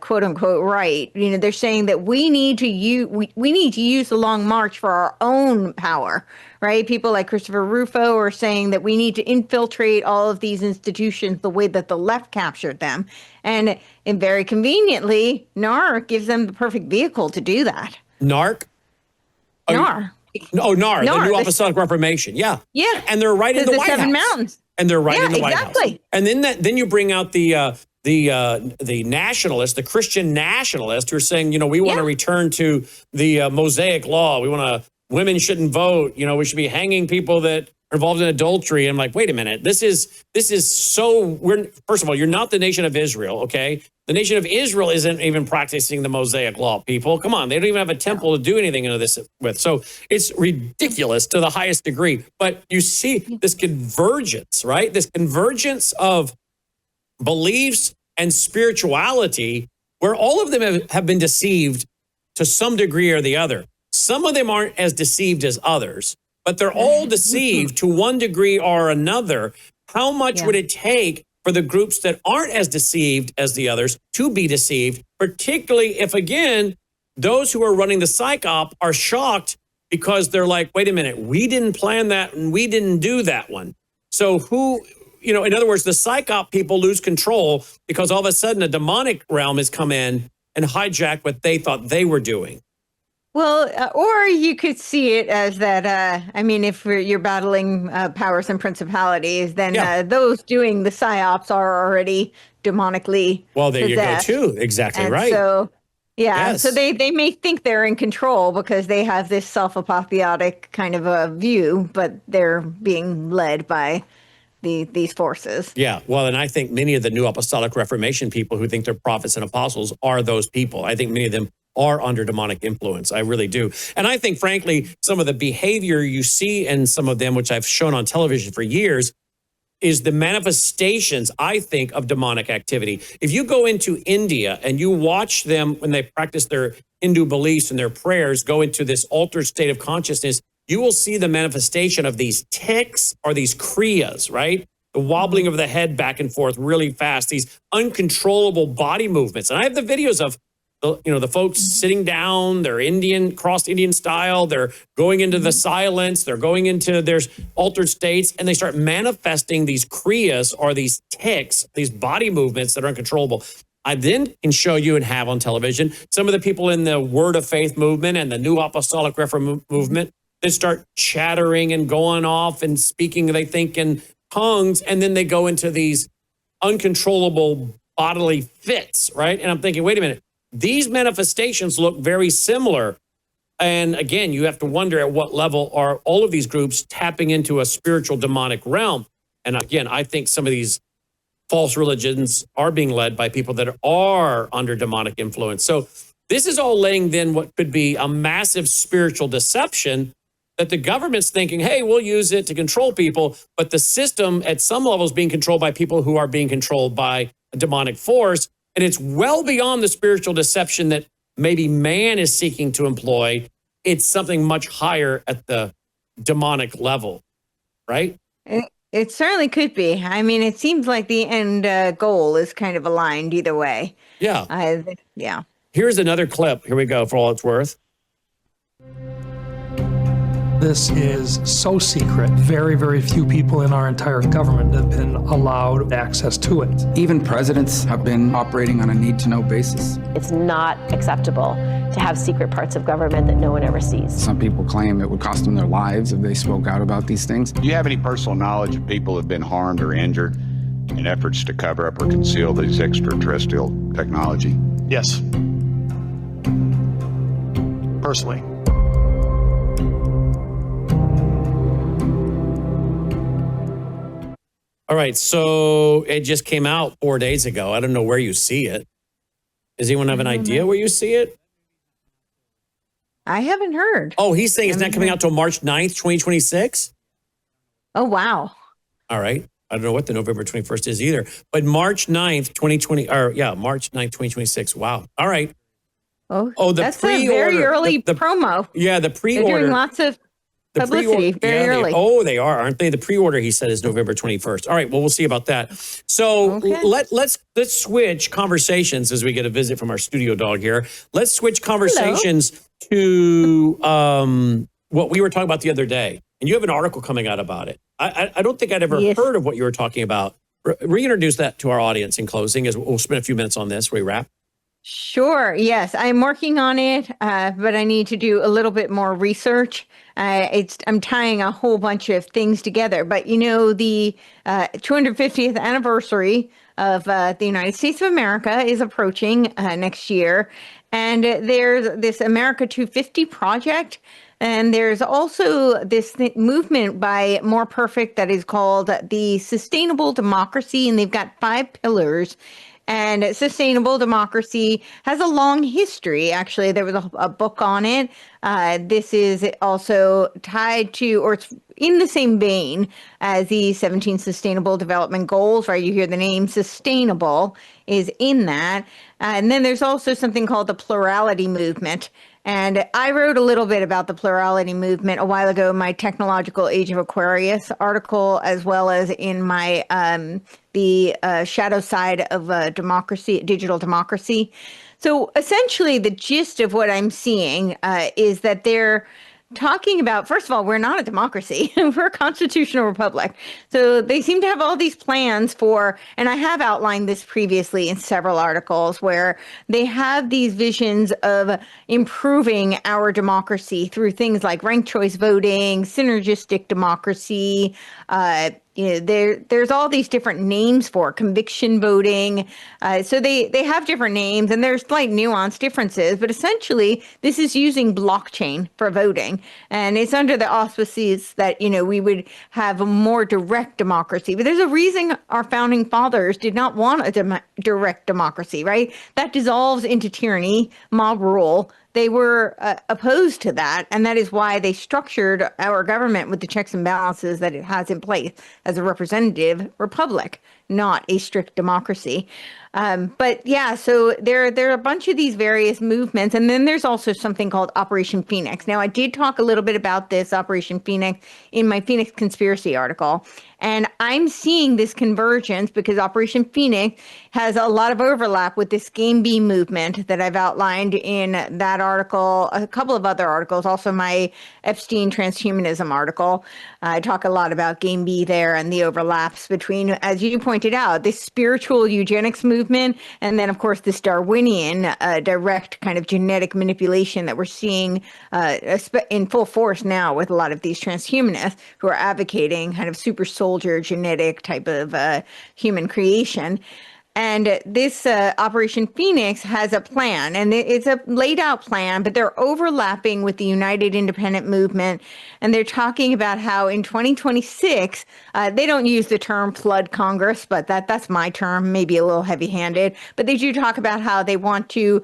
quote unquote right? They're saying that we need to use the long march for our own power, right? People like Christopher Rufo are saying that we need to infiltrate all of these institutions the way that the left captured them. And very conveniently, NAR gives them the perfect vehicle to do that. NARC? NAR. NAR, the New Apostolic Reformation. Yeah. Yeah. And they're right in the White House. 7 mountains. And they're right in the White House. Exactly. And then you bring out the nationalists, the Christian nationalists, who are saying, we want to return to the Mosaic law. Women shouldn't vote. We should be hanging people that are involved in adultery. And I'm like, wait a minute. This is so. First of all, you're not the nation of Israel, okay? The nation of Israel isn't even practicing the Mosaic law, people. Come on, they don't even have a temple to do anything into this with. So it's ridiculous to the highest degree. But you see this convergence, right? This convergence of beliefs and spirituality, where all of them have been deceived to some degree or the other. Some of them aren't as deceived as others, but they're all deceived to one degree or another. How much would it take for the groups that aren't as deceived as the others to be deceived, particularly if, again, those who are running the psych op are shocked because they're like, wait a minute, we didn't plan that and we didn't do that one. So who, in other words, the psych op people lose control because all of a sudden a demonic realm has come in and hijacked what they thought they were doing. Well, or you could see it as that, if you're battling powers and principalities, then those doing the psyops are already demonically Well, there possessed. you go, too. Exactly And right. So, Yes. so they may think they're in control because they have this self-apotheotic kind of a view, but they're being led by these forces. Yeah, well, and I think many of the New Apostolic Reformation people who think they're prophets and apostles are those people. I think many of them are under demonic influence. I really do. And I think, frankly, some of the behavior you see in some of them, which I've shown on television for years, is the manifestations, I think, of demonic activity. If you go into India and you watch them when they practice their Hindu beliefs and their prayers, go into this altered state of consciousness, you will see the manifestation of these tics or these kriyas, right? The wobbling of the head back and forth really fast, these uncontrollable body movements. And I have the videos of the folks sitting down, they're crossed Indian style, they're going into the silence, they're going into their altered states, and they start manifesting these kriyas or these tics, these body movements that are uncontrollable. I then can show you and have on television some of the people in the Word of Faith movement and the New Apostolic Reformation movement that start chattering and going off and speaking, they think, in tongues, and then they go into these uncontrollable bodily fits, right? And I'm thinking, wait a minute, these manifestations look very similar. And again, you have to wonder at what level are all of these groups tapping into a spiritual demonic realm. And again, I think some of these false religions are being led by people that are under demonic influence. So this is all laying then what could be a massive spiritual deception that the government's thinking, hey, we'll use it to control people. But the system at some level is being controlled by people who are being controlled by a demonic force. And it's well beyond the spiritual deception that maybe man is seeking to employ. It's something much higher at the demonic level, right? It certainly could be. I mean, it seems like the end goal is kind of aligned either way. Yeah. Yeah. Here's another clip. Here we go, for all it's worth. This is so secret. Very, very few people in our entire government have been allowed access to it. Even presidents have been operating on a need-to-know basis. It's not acceptable to have secret parts of government that no one ever sees. Some people claim it would cost them their lives if they spoke out about these things. Do you have any personal knowledge of people who have been harmed or injured in efforts to cover up or conceal these extraterrestrial technology? Yes. Personally. All right, so it just came out 4 days ago. I don't know where you see it. Does anyone have an idea where you see it? I haven't heard. Oh, he's saying it's not coming out till March 9th, 2026? Oh, wow. All right. I don't know what the November 21st is either. But March 9th, 2020, or yeah, March 9th, 2026. Wow. All right. Oh, the that's pre-order. a very early promo. Yeah, the pre-order. They're doing lots of publicity very early. They are, aren't they? The pre-order, he said, is November 21st. All right, well, we'll see about that. So let's switch conversations as we get a visit from our studio dog here. Let's switch conversations to what we were talking about the other day. And you have an article coming out about it. I don't think I'd ever heard of what you were talking about. Reintroduce that to our audience in closing, as we'll spend a few minutes on this. We wrap. Sure. Yes, I'm working on it, but I need to do a little bit more research. I'm tying a whole bunch of things together. But, you know, the 250th anniversary of the United States of America is approaching next year. And there's this America 250 project. And there's also this movement by More Perfect that is called the Sustainable Democracy. And they've got 5 pillars. And sustainable democracy has a long history. Actually, there was a book on it. This is also tied to, or it's in the same vein as the 17 Sustainable Development Goals, right? You hear the name sustainable is in that. And then there's also something called the plurality movement. And I wrote a little bit about the plurality movement a while ago in my Technological Age of Aquarius article, as well as in my the shadow side of democracy, digital democracy. So essentially, the gist of what I'm seeing is that they're talking about, first of all, we're not a democracy. We're a constitutional republic. So they seem to have all these plans for, and I have outlined this previously in several articles, where they have these visions of improving our democracy through things like ranked choice voting, synergistic democracy, there's all these different names for conviction voting. So they have different names, and there's slight nuance differences, but essentially this is using blockchain for voting. And it's under the auspices that, you know, we would have a more direct democracy. But there's a reason our founding fathers did not want a direct democracy, right? That dissolves into tyranny, mob rule. They were opposed to that, and that is why they structured our government with the checks and balances that it has in place as a representative republic, not a strict democracy. But yeah, so there are a bunch of these various movements, and then there's also something called Operation Phoenix. Now, I did talk a little bit about this Operation Phoenix in my Phoenix Conspiracy article, and I'm seeing this convergence because Operation Phoenix has a lot of overlap with this Game B movement that I've outlined in that article, a couple of other articles, also my Epstein transhumanism article. I talk a lot about Game B there and the overlaps between, as you pointed out, this spiritual eugenics movement, and then, of course, this Darwinian direct kind of genetic manipulation that we're seeing in full force now with a lot of these transhumanists who are advocating kind of super soldier genetic type of human creation. And this Operation Phoenix has a plan, and it's a laid out plan, but they're overlapping with the United Independent Movement. And they're talking about how in 2026, they don't use the term flood Congress, but that's my term, maybe a little heavy handed. But they do talk about how they want to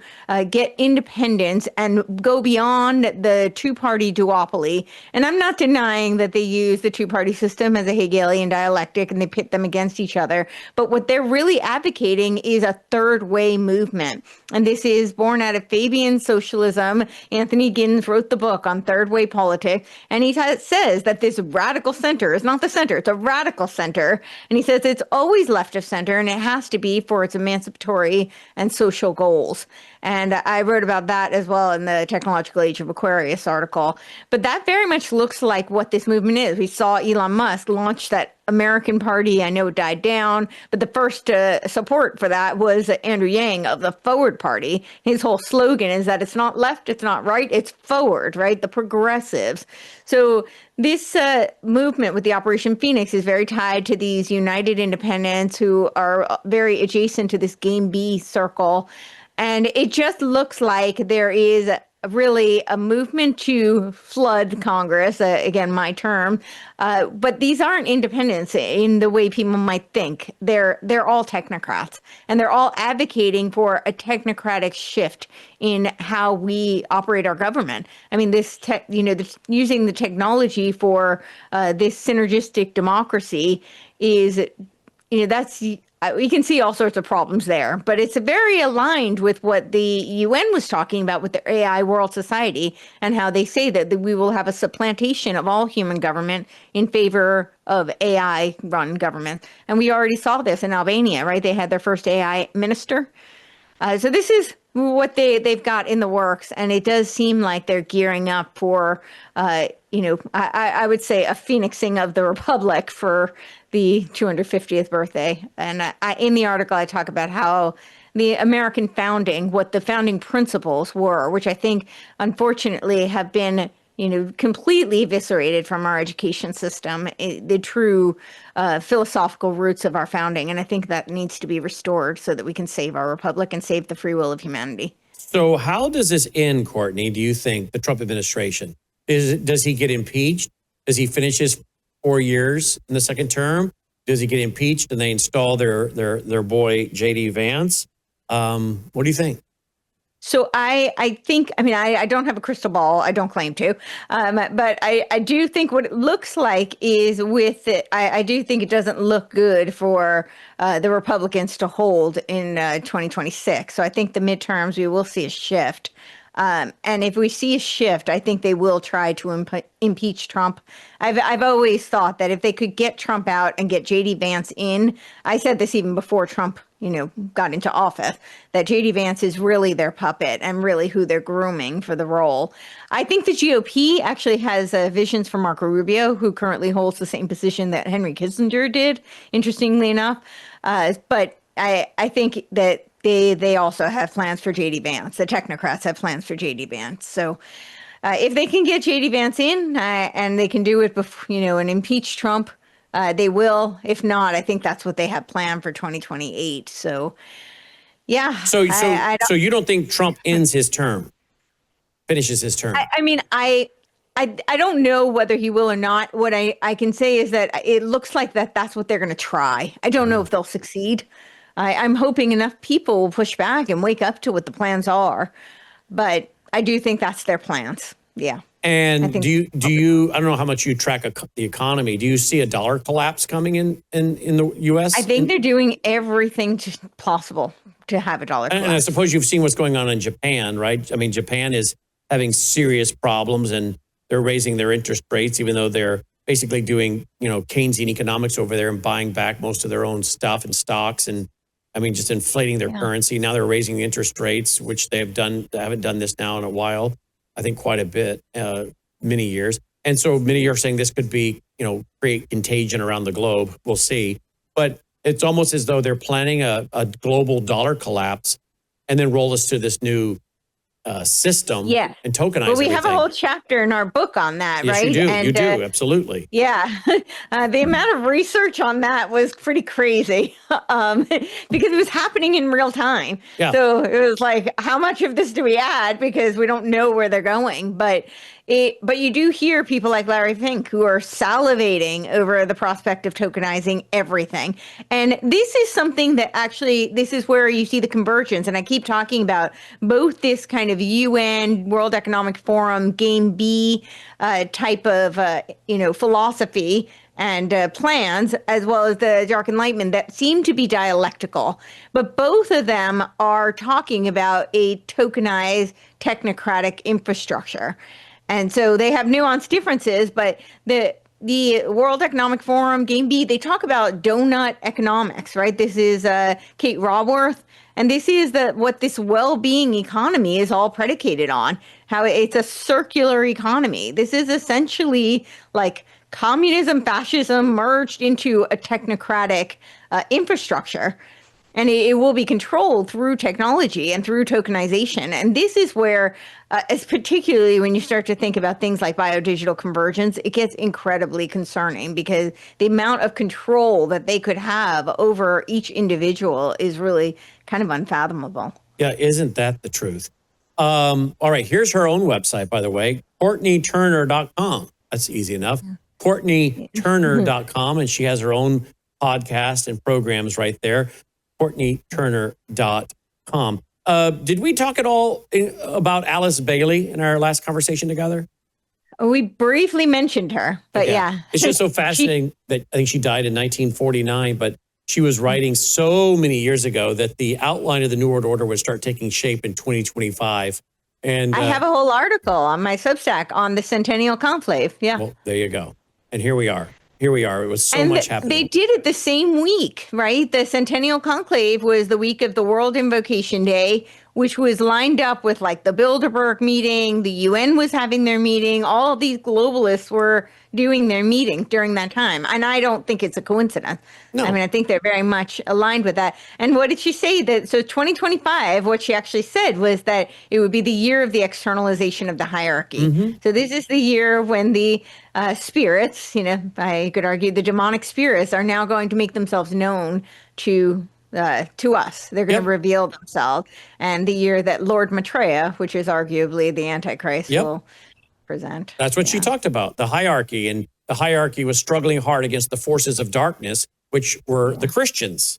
get independence and go beyond the two-party duopoly. And I'm not denying that they use the two-party system as a Hegelian dialectic and they pit them against each other. But what they're really advocating is a third way movement. And this is born out of Fabian socialism. Anthony Giddens wrote the book on third way politics. And he says that this radical center is not the center, it's a radical center. And he says it's always left of center and it has to be for its emancipatory and social goals. And I wrote about that as well in the Technological Age of Aquarius article. But that very much looks like what this movement is. We saw Elon Musk launch that American Party. I know it died down, but the first support for that was Andrew Yang of the Forward Party. His whole slogan is that it's not left, it's not right, it's forward, right? The progressives. So this movement with the Operation Phoenix is very tied to these United Independents who are very adjacent to this Game B circle. And it just looks like there is really a movement to flood Congress, again, my term. But these aren't independents in the way people might think. They're all technocrats, and they're all advocating for a technocratic shift in how we operate our government. I mean, using the technology for this synergistic democracy is, that's. We can see all sorts of problems there, but it's very aligned with what the UN was talking about with the AI World Society and how they say that we will have a supplantation of all human government in favor of AI-run government. And we already saw this in Albania, right? They had their first AI minister. So this is what they've got in the works, and it does seem like they're gearing up for, I would say, a phoenixing of the Republic for the 250th birthday. And in the article, I talk about how the American founding, what the founding principles were, which I think, unfortunately, have been completely eviscerated from our education system, the true philosophical roots of our founding. And I think that needs to be restored so that we can save our republic and save the free will of humanity. So how does this end, Courtney, do you think, the Trump administration? Does he get impeached? Does he finish his 4 years in the second term? Does he get impeached and they install their boy, J.D. Vance? What do you think? So I think, I don't have a crystal ball. I don't claim to. But I do think what it looks like is with it, I do think it doesn't look good for the Republicans to hold in 2026. So I think the midterms, we will see a shift. And if we see a shift, I think they will try to impeach Trump. I've always thought that if they could get Trump out and get J.D. Vance in, I said this even before Trump, got into office, that J.D. Vance is really their puppet and really who they're grooming for the role. I think the GOP actually has visions for Marco Rubio, who currently holds the same position that Henry Kissinger did, interestingly enough. But I think that they also have plans for J.D. Vance. The technocrats have plans for J.D. Vance. So if they can get J.D. Vance in and they can do it before, and impeach Trump, they will. If not, I think that's what they have planned for 2028. So, yeah. So you don't think Trump ends his term, finishes his term? I don't know whether he will or not. What I can say is that it looks like that's what they're going to try. I don't know if they'll succeed. I'm hoping enough people will push back and wake up to what the plans are. But I do think that's their plans. Yeah. And do you, I don't know how much you track the economy. Do you see a dollar collapse coming in the U.S.? I think they're doing everything possible to have a dollar collapse. And I suppose you've seen what's going on in Japan, right? I mean, Japan is having serious problems and they're raising their interest rates, even though they're basically doing, Keynesian economics over there and buying back most of their own stuff and stocks and, just inflating their currency. Now they're raising the interest rates, which they haven't done this now in a while. I think quite a bit, many years. And so many are saying this could be, create contagion around the globe. We'll see. But it's almost as though they're planning a global dollar collapse and then roll us to this new system Yeah. and tokenize Well, we have a everything. whole chapter in our book on that, Yes, right? you do. And, You do. Absolutely. Yeah. The amount of research on that was pretty crazy because it was happening in real time. Yeah. So it was like, how much of this do we add? Because we don't know where they're going. But you do hear people like Larry Fink who are salivating over the prospect of tokenizing everything. And this is something that actually, this is where you see the convergence. And I keep talking about both this kind of UN, World Economic Forum, Game B type of, philosophy and plans, as well as the Dark Enlightenment that seem to be dialectical. But both of them are talking about a tokenized technocratic infrastructure. And so they have nuanced differences, but the World Economic Forum, Game B, they talk about donut economics, right? This is Kate Raworth, and this is what this well-being economy is all predicated on, how it's a circular economy. This is essentially like communism, fascism merged into a technocratic infrastructure. And it will be controlled through technology and through tokenization. And this is where, as particularly when you start to think about things like biodigital convergence, it gets incredibly concerning because the amount of control that they could have over each individual is really kind of unfathomable. Yeah, isn't that the truth? All right, here's her own website, by the way, CourtneyTurner.com. That's easy enough. CourtneyTurner.com, and she has her own podcast and programs right there. CourtneyTurner.com. Did we talk at all about Alice Bailey in our last conversation together? We briefly mentioned her, but yeah. It's just so fascinating that I think she died in 1949, but she was writing so many years ago that the outline of the New World Order would start taking shape in 2025. And I have a whole article on my Substack on the Centennial Conclave. Yeah. Well, there you go. And here we are. Here we are. It was so much happening. They did it the same week, right? The Centennial Conclave was the week of the World Invocation Day, which was lined up with like the Bilderberg meeting. The UN was having their meeting. All of these globalists were doing their meeting during that time. And I don't think it's a coincidence. No. I mean, I think they're very much aligned with that. And what did she say? So 2025, what she actually said was that it would be the year of the externalization of the hierarchy. Mm-hmm. So this is the year when the spirits, I could argue the demonic spirits are now going to make themselves known to us. They're going to reveal themselves. And the year that Lord Maitreya, which is arguably the Antichrist, will present. That's what she talked about, the hierarchy. And the hierarchy was struggling hard against the forces of darkness, which were the Christians.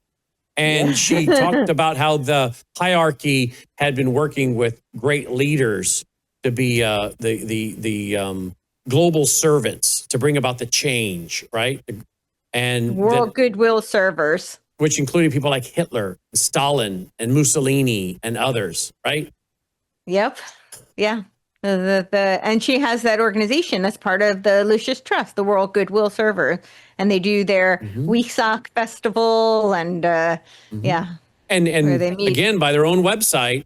And she talked about how the hierarchy had been working with great leaders to be the global servants to bring about the change, right? And world goodwill servers. Which included people like Hitler, Stalin, and Mussolini, and others, right? Yep. Yeah. And she has that organization that's part of the Lucis Trust, the World Goodwill Server. And they do their Wesak Festival and, And again, by their own website,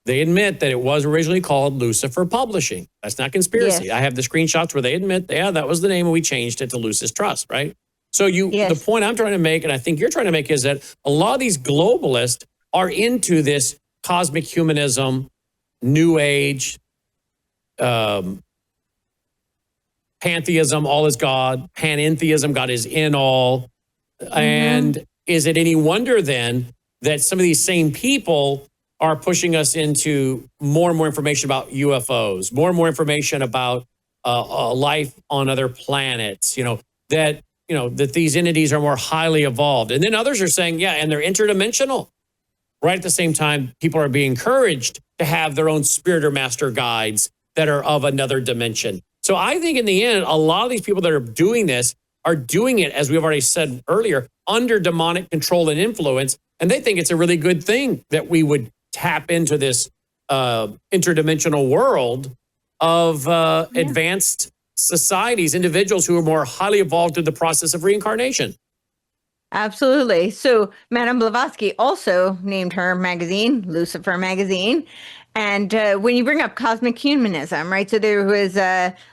they admit that it was originally called Lucifer Publishing. That's not conspiracy. Yes. I have the screenshots where they admit, that was the name, and we changed it to Lucis Trust, right? So the point I'm trying to make, and I think you're trying to make, is that a lot of these globalists are into this cosmic humanism, New Age, pantheism, all is God, panentheism, God is in all. And is it any wonder then that some of these same people are pushing us into more and more information about UFOs, more and more information about life on other planets, that these entities are more highly evolved. And then others are saying, and they're interdimensional. Right at the same time, people are being encouraged to have their own spirit or master guides that are of another dimension. So I think in the end, a lot of these people that are doing this are doing it, as we've already said earlier, under demonic control and influence. And they think it's a really good thing that we would tap into this interdimensional world of advanced societies, individuals who are more highly evolved through the process of reincarnation. Absolutely. So Madame Blavatsky also named her magazine Lucifer Magazine. And when you bring up cosmic humanism, right? So there was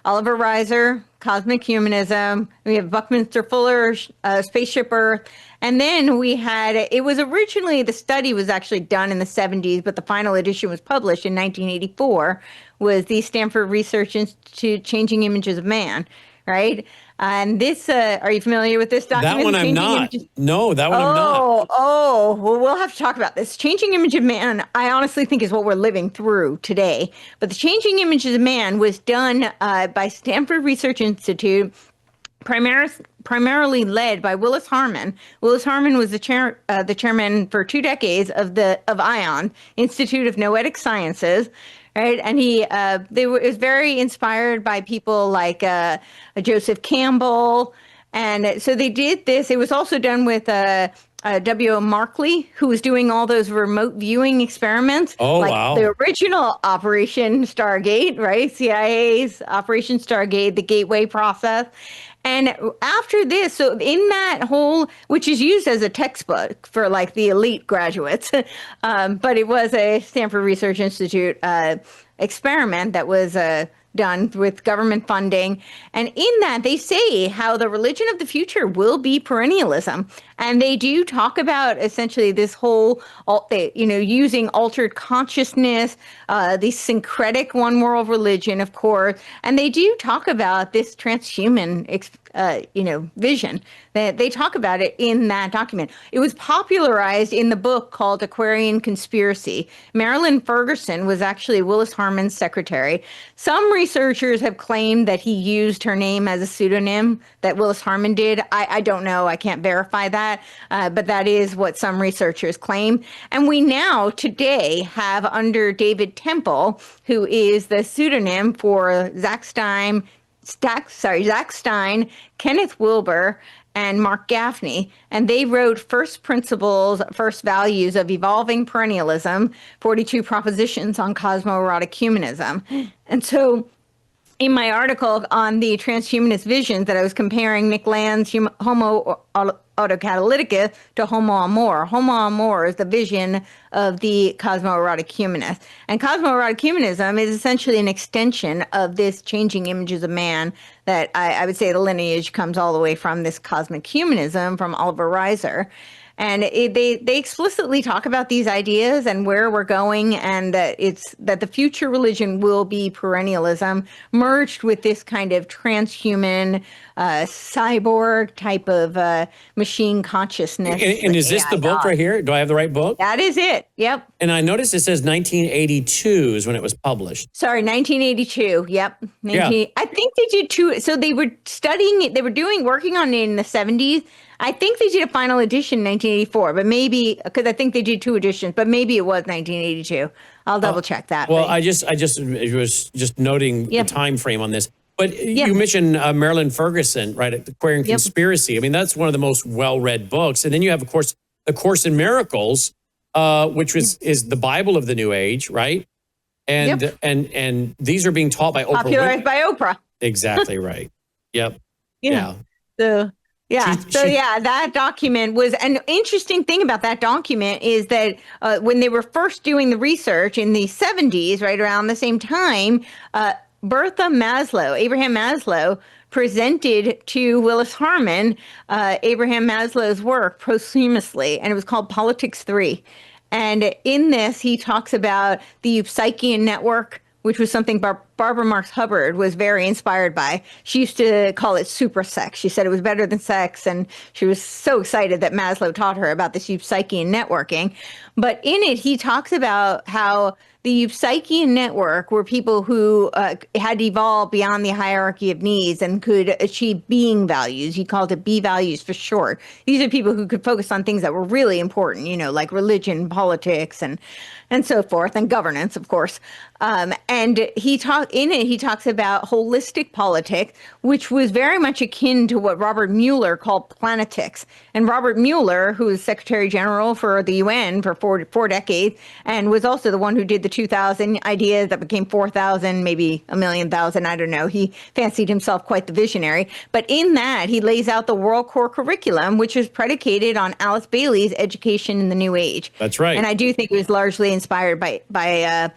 Oliver Reiser, cosmic humanism. We have Buckminster Fuller, Spaceship Earth. And then we had, it was originally, the study was actually done in the 70s, but the final edition was published in 1984, was the Stanford Research Institute Changing Images of Man, right? And this, are you familiar with this document? That one I'm not. No, that one I'm not. Oh, well, we'll have to talk about this. Changing Image of Man, I honestly think is what we're living through today. But the Changing Images of Man was done by Stanford Research Institute, primarily led by Willis Harman. Willis Harman was the chairman for 2 decades of ION, Institute of Noetic Sciences. Right, and it was very inspired by people like Joseph Campbell, and so they did this. It was also done with W.O. Markley, who was doing all those remote viewing experiments. Oh, like wow. The original Operation Stargate, right? CIA's Operation Stargate, the Gateway process. And after this, so in that whole, which is used as a textbook for like the elite graduates, but it was a Stanford Research Institute experiment that was done with government funding. And in that, they say how the religion of the future will be perennialism. And they do talk about essentially this whole, using altered consciousness, the syncretic one world religion, of course. And they do talk about this transhuman, vision. They talk about it in that document. It was popularized in the book called Aquarian Conspiracy. Marilyn Ferguson was actually Willis Harman's secretary. Some researchers have claimed that he used her name as a pseudonym, that Willis Harman did. I don't know. I can't verify that. But that is what some researchers claim. And we now today have under David Temple, who is the pseudonym for Zach Stein, Kenneth Wilber, and Mark Gaffney, and they wrote First Principles, First Values of Evolving Perennialism, 42 Propositions on Cosmoerotic Humanism. And so in my article on the transhumanist visions that I was comparing Nick Land's Homo Autocatalytica to Homo Amor. Homo Amor is the vision of the cosmoerotic humanist. And cosmoerotic humanism is essentially an extension of this changing images of man that I would say the lineage comes all the way from this cosmic humanism from Oliver Reiser. And they explicitly talk about these ideas and where we're going, and that the future religion will be perennialism merged with this kind of transhuman, cyborg type of machine consciousness. And is this the book right here? Do I have the right book? That is it. Yep. And I noticed it says 1982 is when it was published. Sorry, 1982. Yep. Yeah. I think they did two. So they were studying it. They were working on it in the 70s. I think they did a final edition in 1984, but maybe, because I think they did 2 editions, but maybe it was 1982. I'll double check that. Well, I was just noting the time frame on this. But you mentioned Marilyn Ferguson, right, at the Aquarian Conspiracy. I mean, that's one of the most well-read books. And then you have, of course, The Course in Miracles, which is the Bible of the New Age, right? And and these are being taught by Oprah. Popularized by Oprah. Exactly right. Yep. Yeah. So that document was an interesting thing about that document is that when they were first doing the research in the 70s, right around the same time, Abraham Maslow presented to Willis Harman Abraham Maslow's work posthumously, and it was called Politics 3. And in this, he talks about the Psychian network, which was something Barbara Marx Hubbard was very inspired by. She used to call it suprasex. She said it was better than sex, and she was so excited that Maslow taught her about this Psychian networking. But in it, he talks about how the Psychian network were people who had evolved beyond the hierarchy of needs and could achieve being values. He called it B values for short. These are people who could focus on things that were really important, like religion, politics, and so forth, and governance, of course. And he talks about holistic politics, which was very much akin to what Robert Mueller called planetics. And Robert Mueller, who was Secretary General for the UN for four decades, and was also the one who did the 2000 ideas that became 4,000, maybe 1,000,000, I don't know. He fancied himself quite the visionary. But in that, he lays out the World Core Curriculum, which is predicated on Alice Bailey's Education in the New Age. That's right. And I do think it was largely inspired by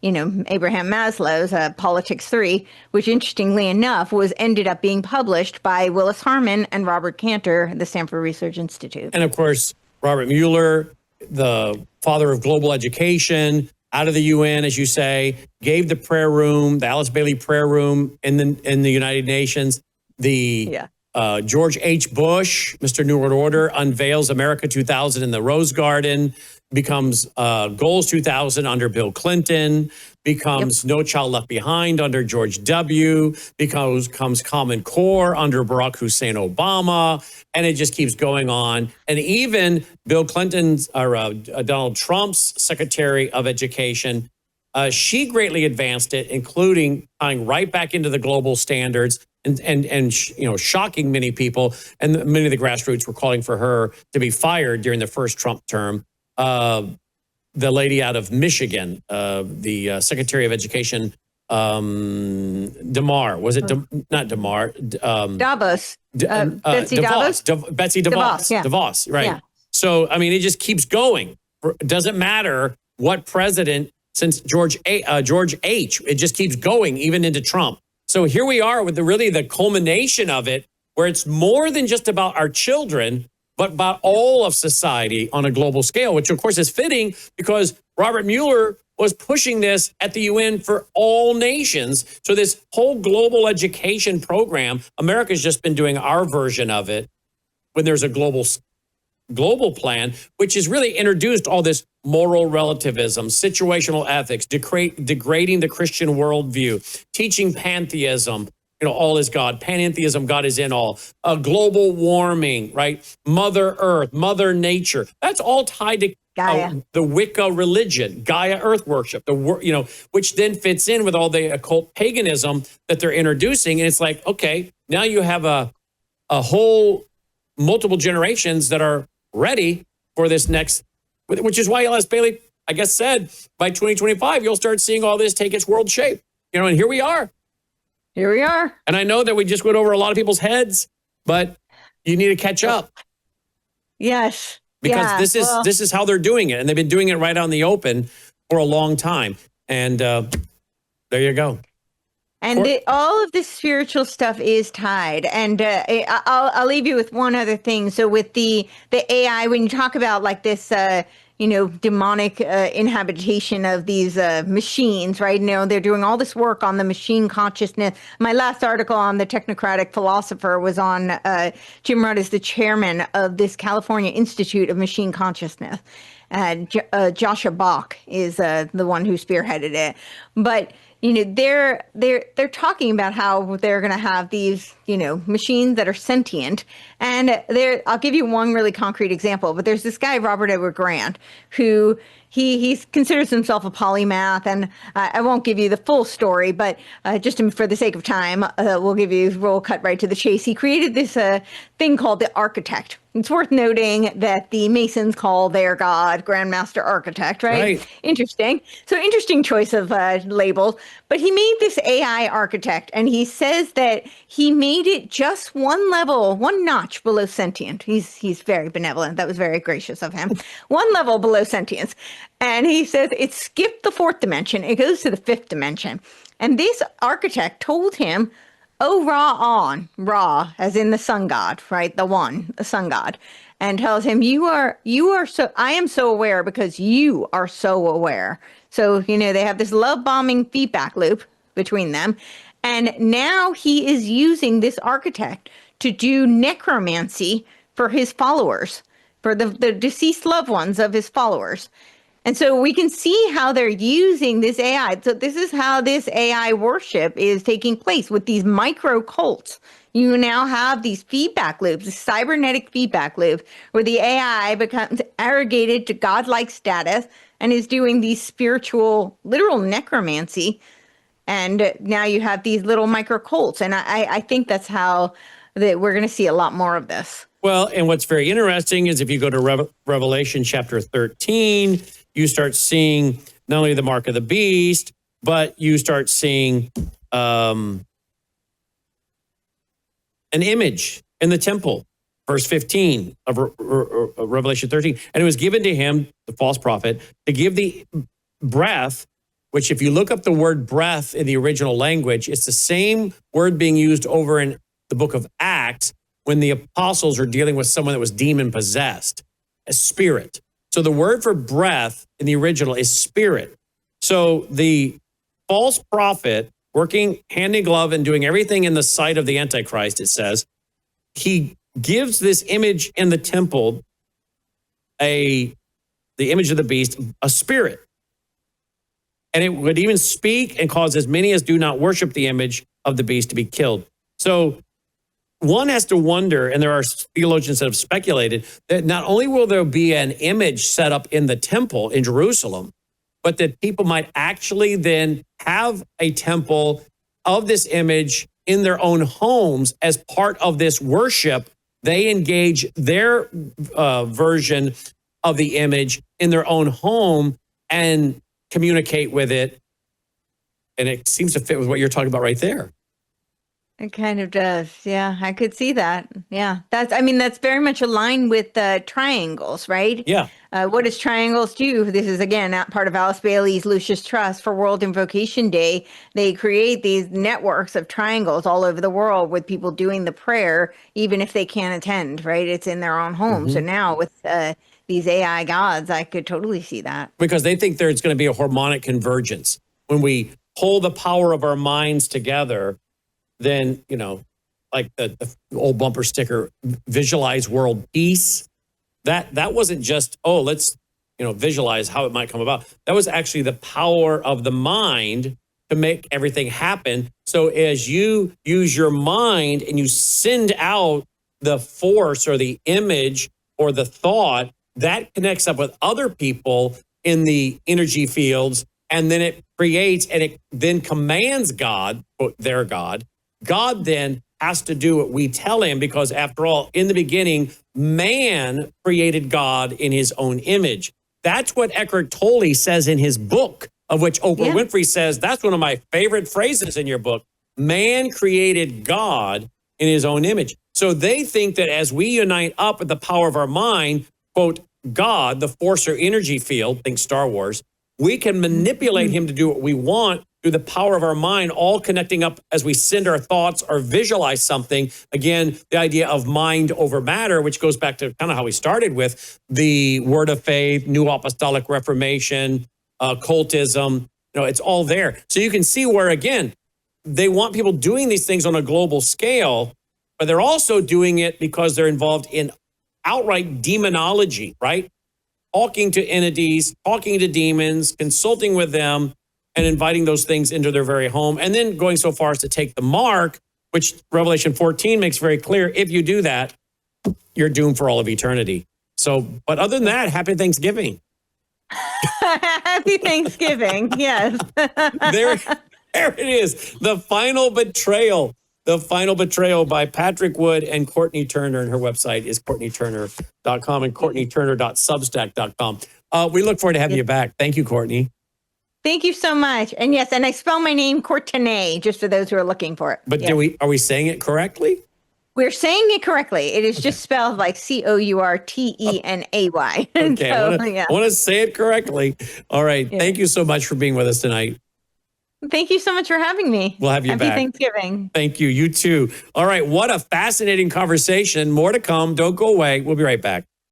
Abraham Maslow's Politics 3, which interestingly enough ended up being published by Willis Harman and Robert Cantor, the Stanford Research Institute. And of course, Robert Mueller, the father of global education, out of the UN, as you say, gave the prayer room, the Alice Bailey prayer room in the United Nations. George H. Bush, Mr. New World Order, unveils America 2000 in the Rose Garden, becomes Goals 2000 under Bill Clinton, becomes No Child Left Behind under George W., becomes Common Core under Barack Hussein Obama, and it just keeps going on. And even Bill Clinton's or Donald Trump's Secretary of Education, she greatly advanced it, including tying right back into the global standards and shocking many people. And many of the grassroots were calling for her to be fired during the first Trump term. The lady out of Michigan, the Secretary of Education, DeMar, was it not DeMar? Davos. Betsy DeVos. Davos? Betsy DeVos. Yeah. DeVos, right. Yeah. So, I mean, it just keeps going. It doesn't matter what president since George H. It just keeps going, even into Trump. So here we are with the culmination of it, where it's more than just about our children, but about all of society on a global scale, which of course is fitting because Robert Mueller was pushing this at the UN for all nations. So this whole global education program, America's just been doing our version of it when there's a global plan, which has really introduced all this moral relativism, situational ethics, degrading the Christian worldview, teaching pantheism, all is God, panentheism, God is in all, global warming, right? Mother Earth, Mother Nature. That's all tied to the Wicca religion, Gaia Earth worship, which then fits in with all the occult paganism that they're introducing. And it's like, okay, now you have a whole multiple generations that are ready for this next, which is why Alice Bailey, I guess, said by 2025, you'll start seeing all this take its world shape. And here we are. Here we are. And I know that we just went over a lot of people's heads, but you need to catch up. Yes. Because this is how they're doing it. And they've been doing it right out in the open for a long time. And there you go. And all of this spiritual stuff is tied. And I'll leave you with one other thing. So with the AI, when you talk about like this, demonic inhabitation of these machines, right? They're doing all this work on the machine consciousness. My last article on the technocratic philosopher was on Jim Rudd is the chairman of this California Institute of Machine Consciousness. Joshua Bach is the one who spearheaded it. But they're talking about how they're going to have these, machines that are sentient. And I'll give you one really concrete example, but there's this guy, Robert Edward Grant, who he considers himself a polymath. And I won't give you the full story, but just for the sake of time, we'll cut right to the chase. He created this thing called the Architect. It's worth noting that the Masons call their god Grandmaster Architect, right? Interesting. So interesting choice of labels. But he made this AI architect, and he says that he made it just one notch below sentient. He's very benevolent. That was very gracious of him. One level below sentience. And he says it skipped the fourth dimension. It goes to the fifth dimension. And this architect told him, "Oh, Ra, as in the sun god, right? The sun god," and tells him, I am so aware because you are so aware. So, they have this love bombing feedback loop between them. And now he is using this architect to do necromancy for his followers, for the deceased loved ones of his followers. And so we can see how they're using this AI. So this is how this AI worship is taking place with these micro cults. You now have these feedback loops, this cybernetic feedback loop, where the AI becomes arrogated to godlike status and is doing these spiritual, literal necromancy. And now you have these little micro cults. And I think that's how we're going to see a lot more of this. Well, and what's very interesting is if you go to Revelation chapter 13, you start seeing not only the mark of the beast, but you start seeing an image in the temple. Verse 15 of Revelation 13. And it was given to him, the false prophet, to give the breath which if you look up the word breath in the original language, it's the same word being used over in the book of Acts when the apostles are dealing with someone that was demon possessed, a spirit. So the word for breath in the original is spirit. So the false prophet working hand in glove and doing everything in the sight of the Antichrist, it says, he gives this image in the temple, the image of the beast, a spirit. And it would even speak and cause as many as do not worship the image of the beast to be killed. So one has to wonder, and there are theologians that have speculated, that not only will there be an image set up in the temple in Jerusalem, but that people might actually then have a temple of this image in their own homes as part of this worship. They engage their version of the image in their own home and communicate with it. And it seems to fit with what you're talking about right there. It kind of does. Yeah, I could see that. Yeah, that's very much aligned with triangles, right? Yeah. What does triangles do? This is, again, not part of Alice Bailey's Lucius Trust for World Invocation Day. They create these networks of triangles all over the world with people doing the prayer, even if they can't attend, right? It's in their own home. Mm-hmm. So now with these AI gods, I could totally see that. Because they think there's going to be a harmonic convergence. When we pull the power of our minds together, then, like the old bumper sticker, visualize world peace. That wasn't just, let's, visualize how it might come about. That was actually the power of the mind to make everything happen. So as you use your mind and you send out the force or the image or the thought, that connects up with other people in the energy fields, and then it creates and it then commands God, their God. God then has to do what we tell him, because after all, in the beginning, man created God in his own image. That's what Eckhart Tolle says in his book, of which Oprah Winfrey says, that's one of my favorite phrases in your book. Man created God in his own image. So they think that as we unite up with the power of our mind, quote, God, the force or energy field, think Star Wars, we can manipulate him to do what we want through the power of our mind, all connecting up as we send our thoughts or visualize something. Again, the idea of mind over matter, which goes back to kind of how we started with the Word of Faith, New Apostolic Reformation, cultism. It's all there. So you can see where, again, they want people doing these things on a global scale, but they're also doing it because they're involved in outright demonology, right? Talking to entities, talking to demons, consulting with them, and inviting those things into their very home, and then going so far as to take the mark, which Revelation 14 makes very clear. If you do that, you're doomed for all of eternity. So, but other than that, happy Thanksgiving. Happy Thanksgiving, yes. There it is, the final betrayal. The Final Betrayal by Patrick Wood and Courtney Turner. And her website is CourtneyTurner.com and CourtneyTurner.substack.com. We look forward to having you back. Thank you, Courtney. Thank you so much. And yes, and I spell my name Courtenay, just for those who are looking for it. But are we saying it correctly? We're saying it correctly. It is just spelled like Courtenay. Okay, I want to say it correctly. All right. Yeah. Thank you so much for being with us tonight. Thank you so much for having me. We'll have you back. Happy Thanksgiving. Thank you. You too. All right. What a fascinating conversation. More to come. Don't go away. We'll be right back.